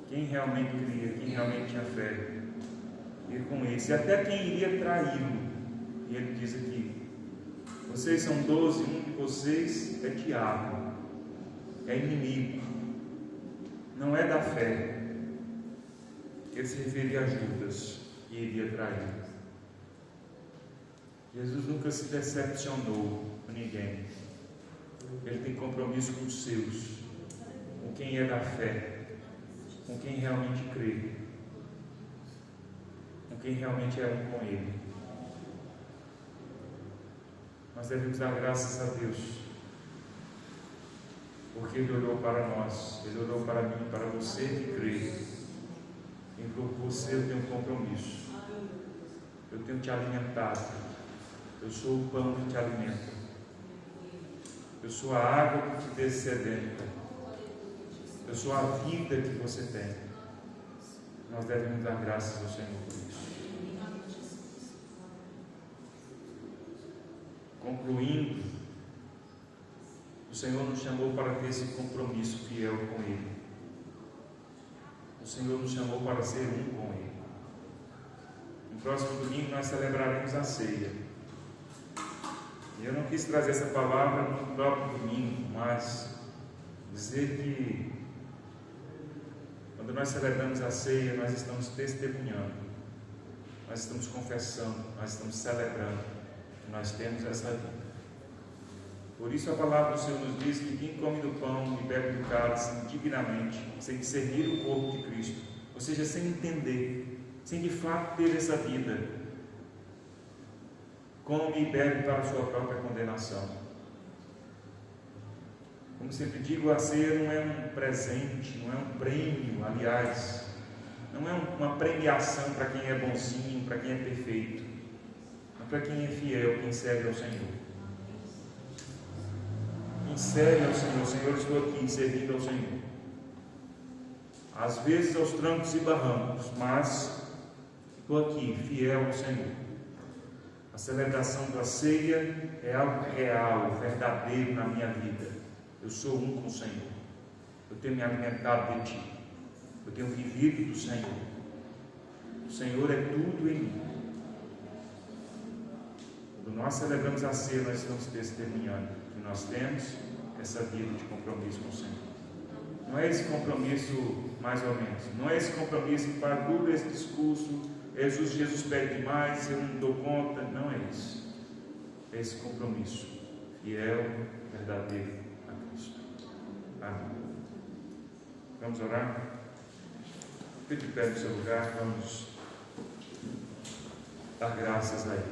quem realmente cria, quem realmente tinha fé. E com esse, até quem iria traí-lo. E ele diz aqui: vocês são 12, um de vocês é diabo, é inimigo, não é da fé. Ele se referia a Judas, que iria trair. Jesus nunca se decepcionou com ninguém. Ele tem compromisso com os seus, com quem é da fé, com quem realmente crê, com quem realmente é um com Ele. Nós devemos dar graças a Deus, porque Ele olhou para nós, Ele olhou para mim, para você que crê. E por você eu tenho um compromisso. Eu tenho te alimentado. Eu sou o pão que te alimenta. Eu sou a água que te dessedenta. Eu sou a vida que você tem. Nós devemos dar graças ao Senhor por isso. Concluindo, o Senhor nos chamou para ter esse compromisso fiel com Ele. O Senhor nos chamou para ser um com Ele. No próximo domingo nós celebraremos a ceia. E eu não quis trazer essa palavra no próprio domingo, mas dizer que quando nós celebramos a ceia, nós estamos testemunhando, nós estamos confessando, nós estamos celebrando que nós temos essa vida. Por isso a palavra do Senhor nos diz que quem come do pão e bebe do cálice indignamente, sem discernir o corpo de Cristo, ou seja, sem entender, sem de fato ter essa vida, come e bebe para a sua própria condenação. Como sempre digo, a ceia não é um presente, não é um prêmio, aliás, não é uma premiação para quem é bonzinho, para quem é perfeito, mas para quem é fiel, quem serve ao Senhor. Serve ao Senhor. Senhor, estou aqui servindo ao Senhor. Às vezes aos trancos e barrancos, mas estou aqui, fiel ao Senhor. A celebração da ceia é algo real, verdadeiro na minha vida. Eu sou um com o Senhor. Eu tenho me alimentado de Ti. Eu tenho vivido do Senhor. O Senhor é tudo em mim. Quando nós celebramos a ceia, nós estamos testemunhando que nós temos essa vida de compromisso com o Senhor. Não é esse compromisso mais ou menos. Não é esse compromisso que para tudo esse discurso, Jesus pede demais, eu não dou conta. Não é isso. É esse compromisso fiel, verdadeiro a Cristo. Amém. Vamos orar? Fique de pé no seu lugar, vamos dar graças a Ele.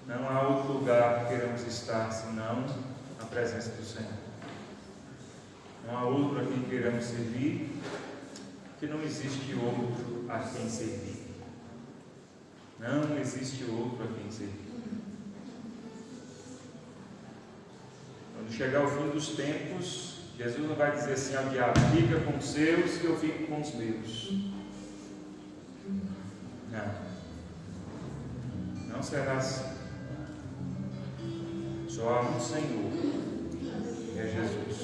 Não há outro lugar que queremos estar senão na presença do Senhor. Não há outro a quem queremos servir, que não existe outro a quem servir. Não existe outro a quem servir. Quando chegar o fim dos tempos, Jesus não vai dizer assim ao diabo: fica com os seus e eu fico com os meus. Não será assim. Só há um Senhor, que é Jesus.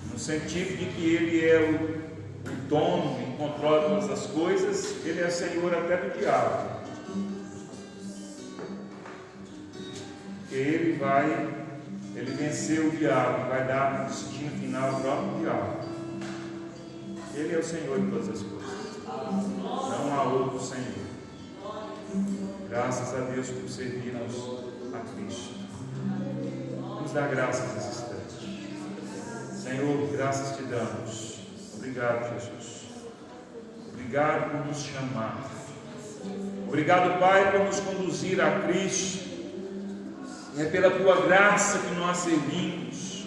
No sentido de que Ele é o dono e controla todas as coisas, Ele é Senhor até do diabo. Ele venceu o diabo, vai dar um destino final ao próprio diabo. Ele é o Senhor de todas as coisas. Não há outro Senhor. Graças a Deus por servirmos a Cristo. Vamos dar graças nesse instante. Senhor, graças te damos. Obrigado, Jesus. Obrigado por nos chamar. Obrigado, Pai, por nos conduzir a Cristo. E é pela tua graça que nós servimos.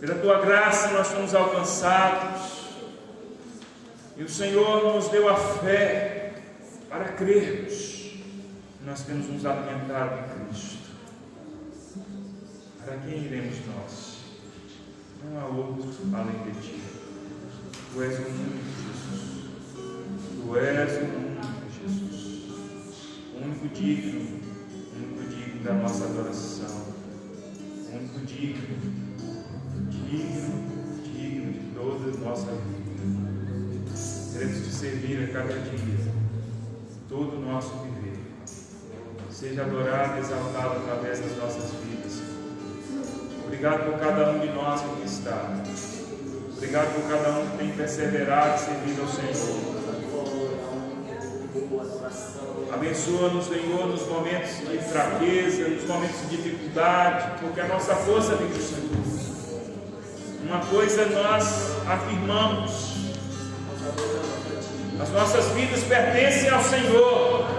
Pela tua graça nós fomos alcançados. E o Senhor nos deu a fé para crermos. Nós temos nos alimentado em Cristo. Para quem iremos nós? Não há outro além de Ti. Tu és o único Jesus. Tu és o único Jesus. O único digno da nossa adoração. O único digno de toda a nossa vida. Queremos Te servir a cada dia, todo o nosso viver. Seja adorado e exaltado através das nossas vidas. Obrigado por cada um de nós que aqui está. Obrigado por cada um que tem perseverado e servido ao Senhor. Abençoa-nos, Senhor, nos momentos de fraqueza, nos momentos de dificuldade, porque a nossa força vem do Senhor. Uma coisa nós afirmamos: as nossas vidas pertencem ao Senhor.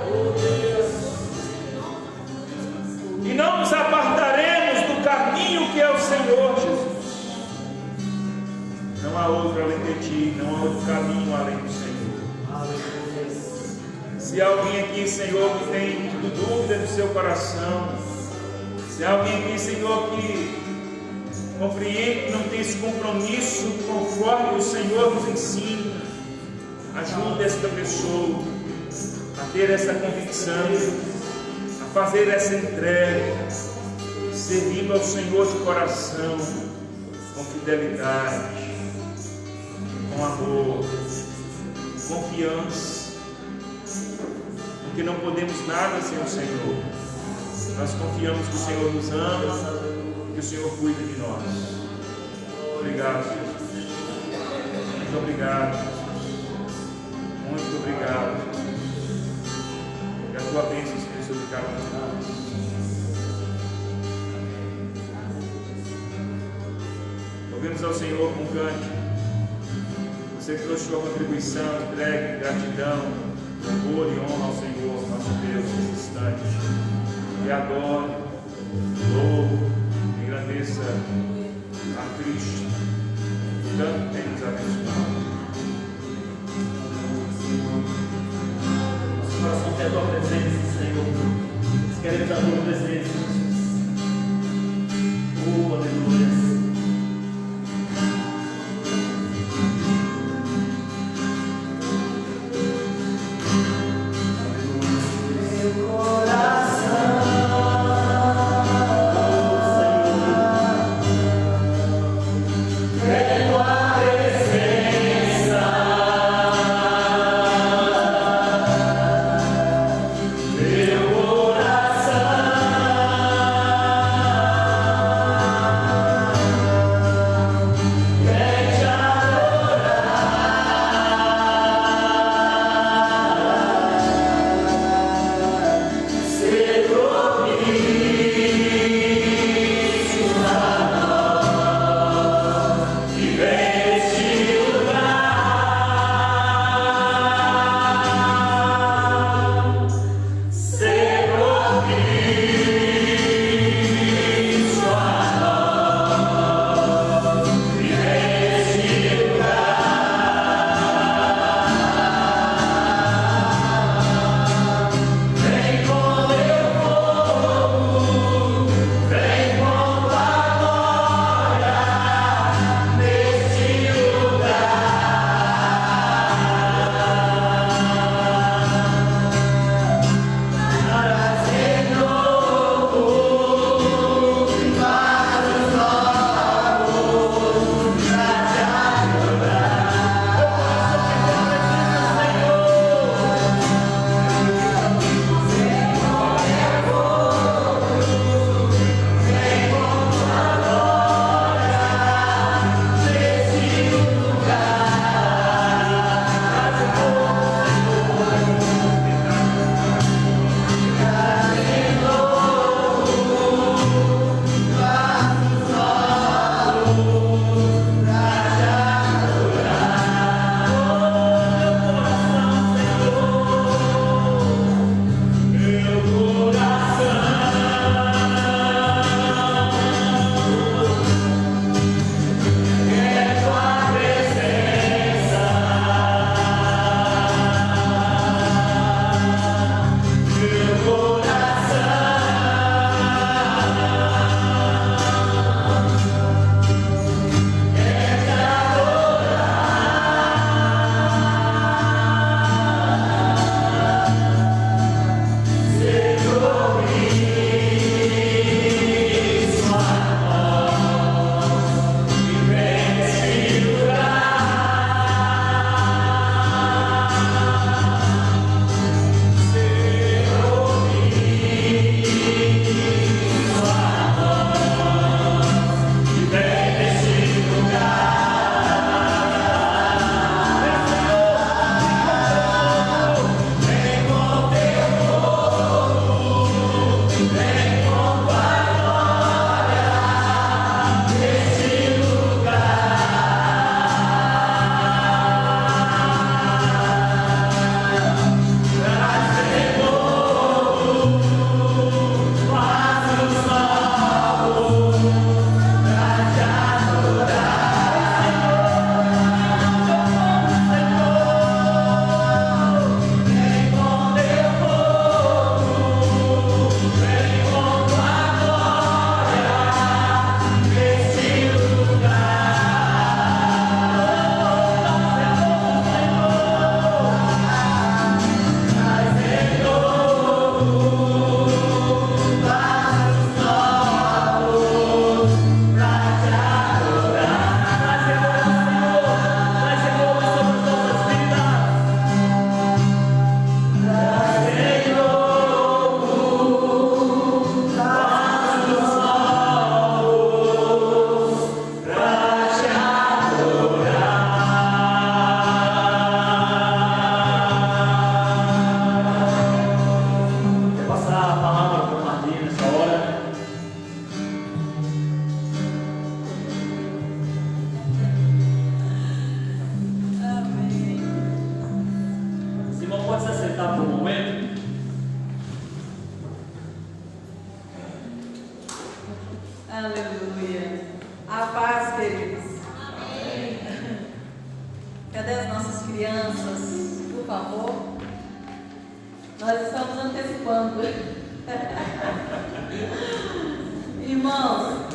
E não nos apartaremos do caminho que é o Senhor, Jesus. Não há outro além de Ti, não há outro caminho além do Senhor. Se há alguém aqui, Senhor, que tem dúvida no seu coração, se há alguém aqui, Senhor, que compreende que não tem esse compromisso conforme o Senhor nos ensina, ajude esta pessoa a ter essa convicção, a fazer essa entrega, servindo ao Senhor de coração, com fidelidade, com amor, com confiança, porque não podemos nada sem o Senhor. Nós confiamos que o Senhor nos ama, que o Senhor cuida de nós. Obrigado, Jesus. Muito obrigado, Jesus. Muito obrigado. Que a tua bênção esteja sobre cada um de nós. Louvemos ao Senhor com cântico. Você que trouxe sua contribuição, entregue, gratidão, louvor e honra ao Senhor, nosso Deus, nesse instante. E adore, louve, engrandeça Aleluia. A paz, queridos. Amém. Cadê as nossas crianças? Por favor. Nós estamos antecipando. Irmãos,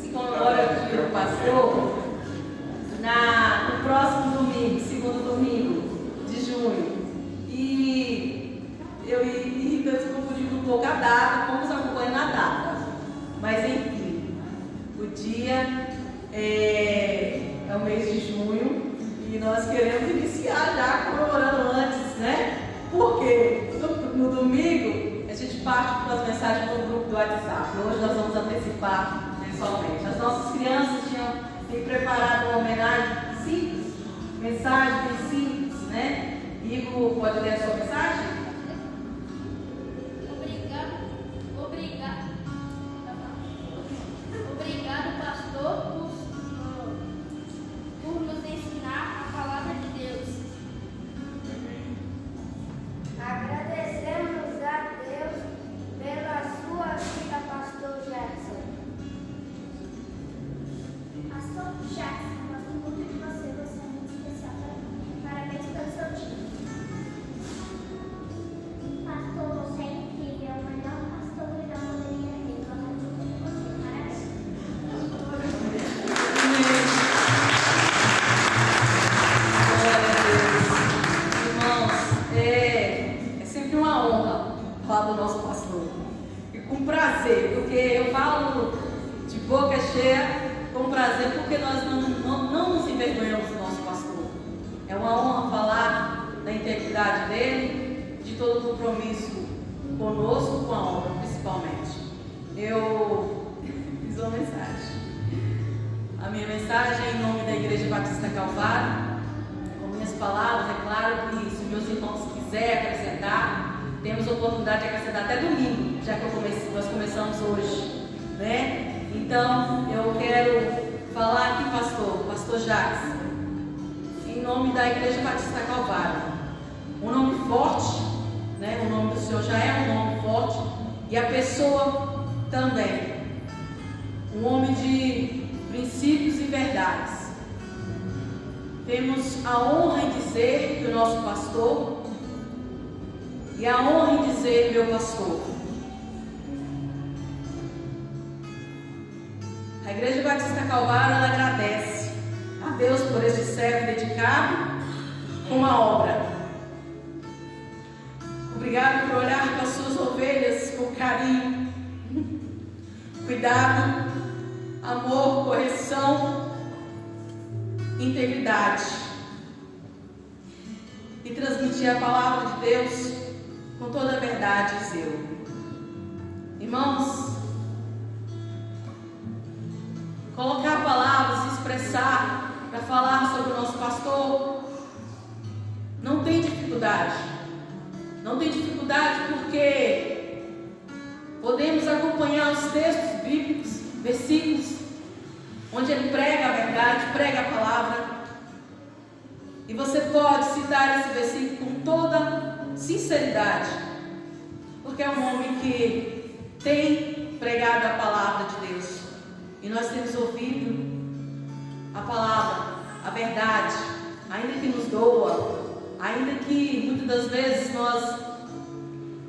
se comemora aqui o pastor no próximo domingo, segundo domingo de junho. E eu e Rita se confundindo um pouco a data, fomos acompanhando a data. Mas enfim, o dia é o mês de junho e nós queremos iniciar já comemorando antes, né? Porque no domingo a gente parte com as mensagens do grupo do WhatsApp. Hoje nós vamos antecipar mensalmente. As nossas crianças tinham me preparado uma homenagem simples, mensagem bem simples, né? Igor, pode ler a sua mensagem? Obrigado, pastor, por nos ensinar a palavra de Deus. Agradecemos a Deus pela sua vida, pastor Jackson. Pastor Jackson, eu gosto muito de você, você é muito especial para mim. Parabéns pelo seu dia. Pastor, você é incrível, o melhor pastor que eu poderia ter. Eu gosto muito de você, parabéns. Glória a Deus. Irmãos, é sempre uma honra falar do nosso pastor. E com prazer, porque eu falo de boca cheia com prazer, porque nós não nos envergonhamos do nosso pastor. É uma honra falar da integridade dele, de todo o compromisso conosco, com a obra principalmente. Eu fiz uma mensagem. A minha mensagem é em nome da Igreja Batista Calvário. Com minhas palavras, é claro que se meus irmãos quiserem acrescentar, temos a oportunidade de acrescentar até domingo, já que nós começamos hoje, né? Então, eu quero falar aqui, pastor Jacques, em nome da Igreja Batista Calvário. Um nome forte, né? O nome do Senhor já é um nome forte, e a pessoa também. Um homem de princípios e verdades. Temos a honra em dizer que o nosso pastor, e a honra em dizer meu pastor. A Igreja Batista Calvário, ela agradece a Deus por esse servo dedicado com a obra. Obrigado por olhar para as suas ovelhas com carinho, cuidado, amor, correção, integridade, e transmitir a palavra de Deus com toda a verdade e zelo. Irmãos, colocar palavras, expressar, para falar sobre o nosso pastor, não tem dificuldade. Não tem dificuldade porque podemos acompanhar os textos bíblicos, versículos, onde ele prega a verdade, prega a palavra. E você pode citar esse versículo com toda sinceridade, porque é um homem que tem pregado a palavra de Deus. E nós temos ouvido a palavra, a verdade, ainda que nos doa, ainda que muitas das vezes nós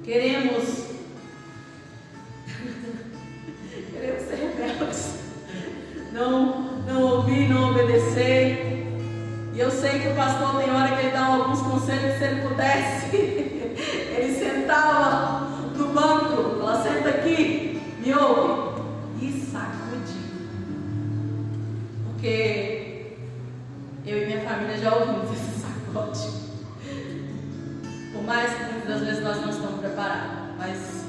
queremos ser rebeldes, não ouvir, não obedecer. E eu sei que o pastor tem hora que ele dá alguns conselhos que se ele pudesse, ele sentava no banco, ela senta aqui, me ouve, e sacudir. Porque eu e minha família já ouvimos esse sacode. Por mais que muitas das vezes nós não estamos preparados, mas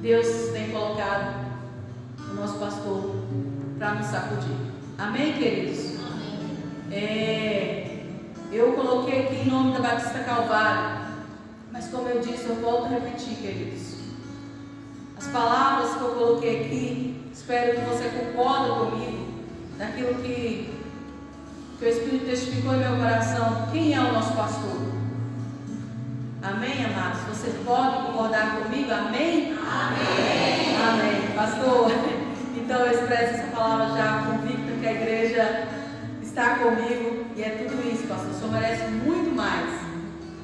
Deus tem colocado o nosso pastor para nos sacudir. Amém, queridos? Eu coloquei aqui em nome da Batista Calvário, mas como eu disse, eu volto a repetir, queridos. As palavras que eu coloquei aqui, espero que você concorde comigo, daquilo que o Espírito testificou em meu coração. Quem é o nosso pastor? Amém, amados? Você pode concordar comigo? Amém? Amém. Amém. Pastor, está comigo e é tudo isso, pastor. O Senhor merece muito mais,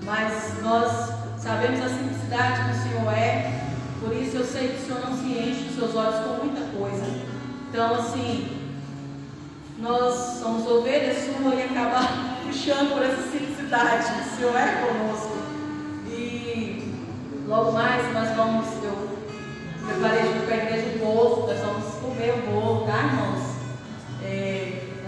mas nós sabemos a simplicidade que o Senhor é, por isso eu sei que o Senhor não se enche os seus olhos com muita coisa. Então, assim, nós somos ovelhas suas e acabar puxando por essa simplicidade. O Senhor é conosco. E logo mais nós vamos, eu preparei junto com a igreja o bolo, nós vamos comer o bolo, tá, irmãos?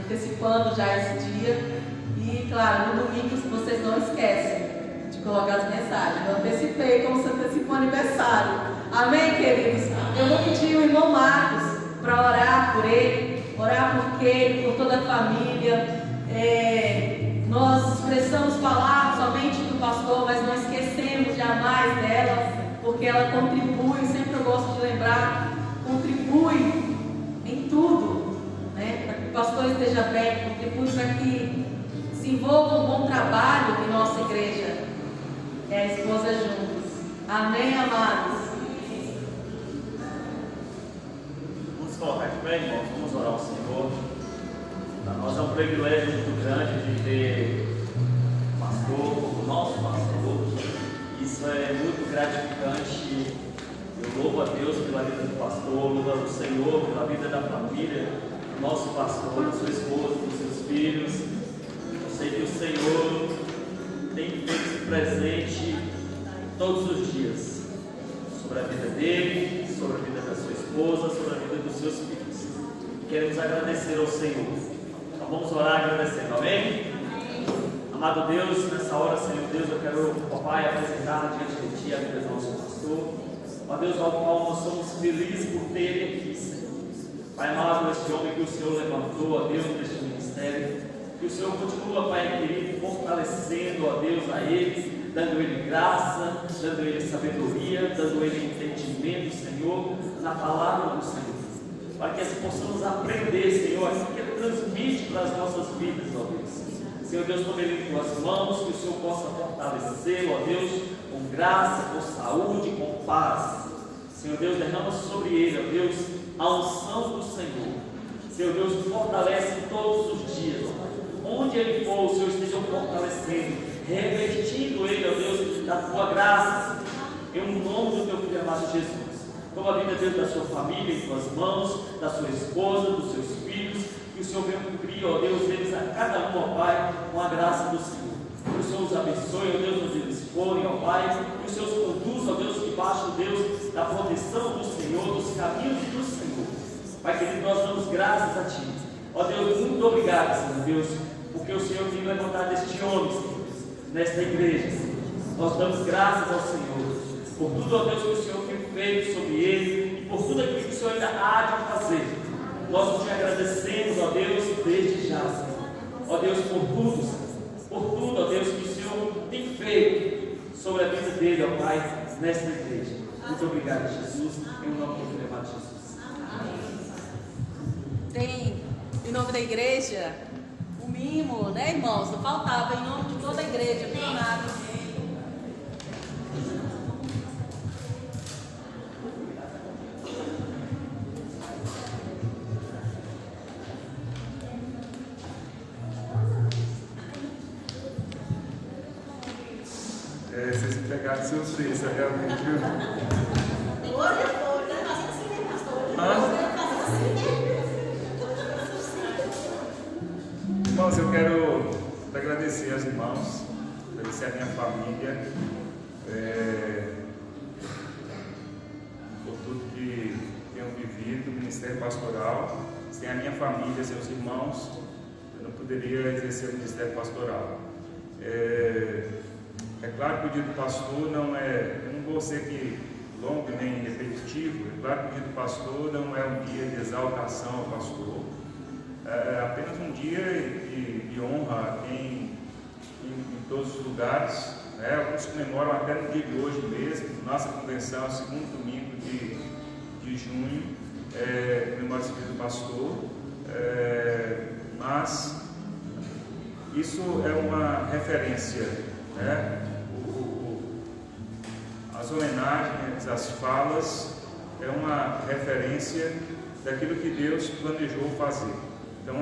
Antecipando já esse dia. E claro, no domingo vocês não esquecem de colocar as mensagens. Eu antecipei como se antecipou o aniversário. Amém, queridos? Eu vou pedir o irmão Marcos para orar por ele, orar por ele, por toda a família. Nós expressamos palavras somente do pastor, mas não esquecemos jamais dela, porque ela contribui, sempre eu gosto de lembrar, contribui em tudo, né? Para que o pastor esteja bem, contribui para que se envolva um bom trabalho em nossa igreja. É a esposa juntos. Amém, amados? Vamos colocar de pé, irmãos, vamos orar ao Senhor. Para nós é um privilégio muito grande de ter o pastor, o nosso pastor. Isso é muito gratificante. Eu louvo a Deus pela vida do pastor, louvo ao Senhor pela vida da família, do nosso pastor, da sua esposa, dos seus filhos. Eu sei que o Senhor tem feito presente todos os dias sobre a vida dele, sobre a vida da sua esposa, sobre a vida dos seus filhos. Queremos agradecer ao Senhor. Então vamos orar agradecendo, amém? Amado Deus, nessa hora, Senhor Deus, eu quero, papai, apresentar diante de Ti a vida do nosso pastor. Ó Deus, ao qual nós somos felizes por ter Ele aqui, Senhor. Pai amado, este homem que o Senhor levantou, ó Deus, neste ministério, que o Senhor continua, Pai querido, fortalecendo, ó Deus, a Ele, dando Ele graça, dando Ele sabedoria, dando Ele entendimento, Senhor, na palavra do Senhor. Para que assim possamos aprender, Senhor, assim que Ele transmite para as nossas vidas, ó Deus. Senhor Deus, tome Ele em Tuas mãos, que o Senhor possa fortalecê-lo, ó Deus, com graça, com saúde, com paz. Senhor Deus, derrama sobre Ele, ó Deus, a unção do Senhor. Senhor Deus, fortalece todos os dias, ó Pai. Onde Ele for, o Senhor esteja fortalecendo, revestindo Ele, ó Deus, da Tua graça, em nome do Teu Filho amado Jesus. Toma a vida, Deus, da sua família em Tuas mãos, da sua esposa, dos seus filhos, que o Senhor venha cumprir, ó Deus, eles a cada um, ó Pai, com a graça do Senhor. Que o Senhor os abençoe, ó Deus, onde eles forem, ó Pai, que o Senhor os conduza, ó Deus, debaixo, Deus, da proteção do Senhor, dos caminhos do Senhor. Pai querido, nós damos graças a Ti. Ó Deus, muito obrigado, Senhor Deus, porque o Senhor tem levantado este homem, Senhor, nesta igreja, Senhor. Nós damos graças ao Senhor, por tudo, ó Deus, que o Senhor tem feito sobre ele, e por tudo aquilo que o Senhor ainda há de fazer. Nós te agradecemos, ó Deus, desde já, Senhor. Ó Deus, por tudo, Senhor. Por tudo, ó Deus, que o Senhor tem feito sobre a vida dele, ó Pai, nesta igreja. Muito obrigado, Jesus, em nome do Filho amado Jesus. Tem, em nome da igreja, o mimo, né, irmãos? Não faltava, em nome de toda a igreja, por nada. Vocês me pegaram de surpresa, realmente. Hoje foi, né? Nós assim, né, pastor? Irmãos, eu quero agradecer aos irmãos, agradecer a minha família, por tudo que tenham vivido, o ministério pastoral. Sem a minha família, sem os irmãos, eu não poderia exercer o ministério pastoral. É claro que o dia do pastor não é, eu não vou ser aqui longo nem repetitivo, é claro que o dia do pastor não é um dia de exaltação ao pastor, é apenas um dia de honra em todos os lugares, né? Alguns comemoram até no dia de hoje mesmo, nossa convenção, o segundo domingo de junho, comemora esse dia do pastor, mas isso é uma referência, né? As homenagens, as falas, é uma referência daquilo que Deus planejou fazer. Então,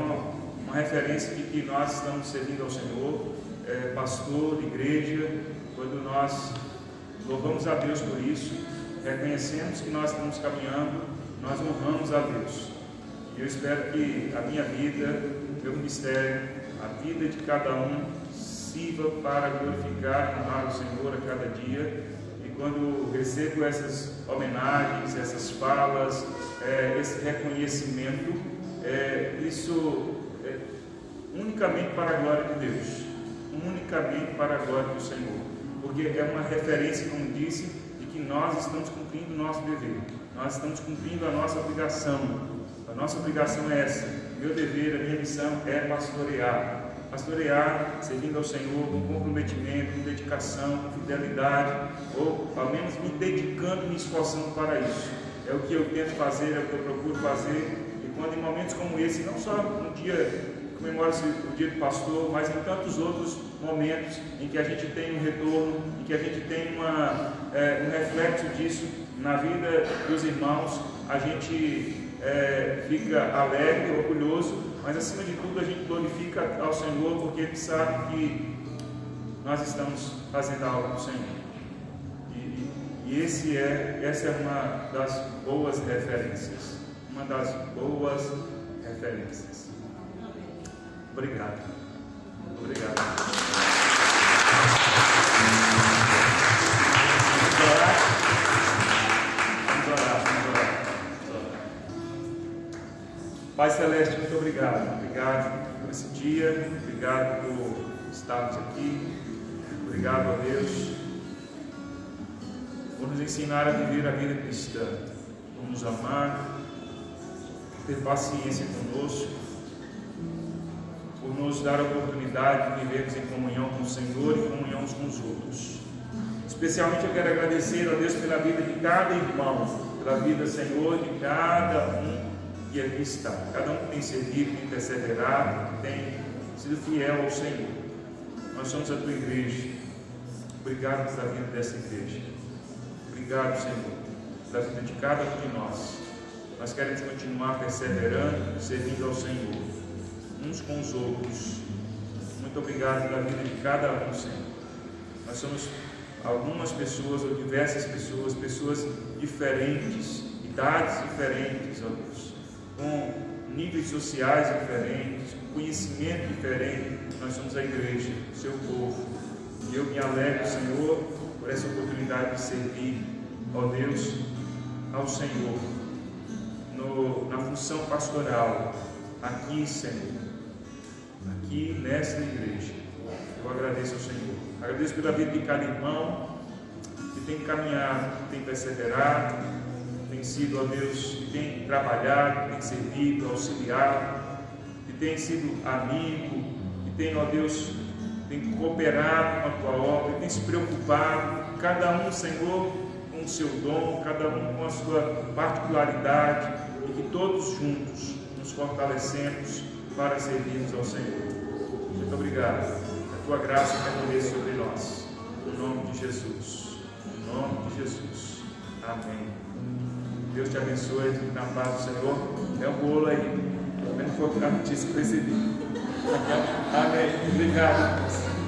uma referência de que nós estamos servindo ao Senhor, pastor de igreja, quando nós louvamos a Deus por isso, reconhecemos que nós estamos caminhando, nós honramos a Deus. E eu espero que a minha vida, meu ministério, a vida de cada um sirva para glorificar e honrar o Senhor a cada dia. E quando recebo essas homenagens, essas falas, esse reconhecimento, isso é unicamente para a glória de Deus, unicamente para a glória do Senhor, porque é uma referência, como disse, de que nós estamos cumprindo o nosso dever, nós estamos cumprindo a nossa obrigação. A nossa obrigação é essa. Meu dever, a minha missão é pastorear, servindo ao Senhor com comprometimento, com dedicação, com fidelidade, ou ao menos me dedicando, me esforçando para isso. É o que eu tento fazer, é o que eu procuro fazer. E quando em momentos como esse, não só no dia comemora-se o dia do pastor, mas em tantos outros momentos em que a gente tem um retorno, em que a gente tem um reflexo disso na vida dos irmãos, a gente fica alegre, orgulhoso, mas acima de tudo a gente glorifica ao Senhor, porque Ele sabe que nós estamos fazendo a obra do Senhor. E essa é uma das boas referências. Uma das boas referências. Obrigado. Obrigado. Vamos orar. Pai Celeste, muito obrigado. Obrigado por esse dia. Obrigado por estarmos aqui. Obrigado a Deus por nos ensinar a viver a vida cristã, por nos amar, ter paciência conosco, por nos dar a oportunidade de vivermos em comunhão com o Senhor e comunhão uns com os outros. Especialmente eu quero agradecer a Deus pela vida de cada irmão, pela vida, Senhor, de cada um que aqui está, cada um que tem servido, tem perseverado, que tem sido fiel ao Senhor. Nós somos a tua igreja. Obrigado pela vida dessa igreja. Obrigado, Senhor, pela vida de cada um de nós. Nós queremos continuar perseverando, servindo ao Senhor, uns com os outros. Muito obrigado pela vida de cada um, Senhor. Nós somos algumas pessoas, ou diversas pessoas, pessoas diferentes, idades diferentes, ó Deus, com níveis sociais diferentes, com conhecimento diferente. Nós somos a igreja, o seu povo. E eu me alegro, Senhor, por essa oportunidade de servir, ó Deus, ao Senhor, na função pastoral, aqui, Senhor, aqui nesta igreja. Eu agradeço ao Senhor. Agradeço pela vida de cada irmão que tem caminhado, que tem perseverado, tem sido, ó Deus, que tem trabalhado, que tem servido, auxiliado, que tem sido amigo, que tem, ó Deus, tem cooperado com a tua obra, que tem se preocupado, cada um, Senhor, com o seu dom, cada um com a sua particularidade, e que todos juntos nos fortalecemos para servirmos ao Senhor. Muito obrigado. A tua graça permaneça sobre nós. No nome de Jesus. No nome de Jesus. Amém. Deus te abençoe. Fique na paz do Senhor. É um bolo aí. Também não foi a notícia que eu recebi. Amém. Obrigado.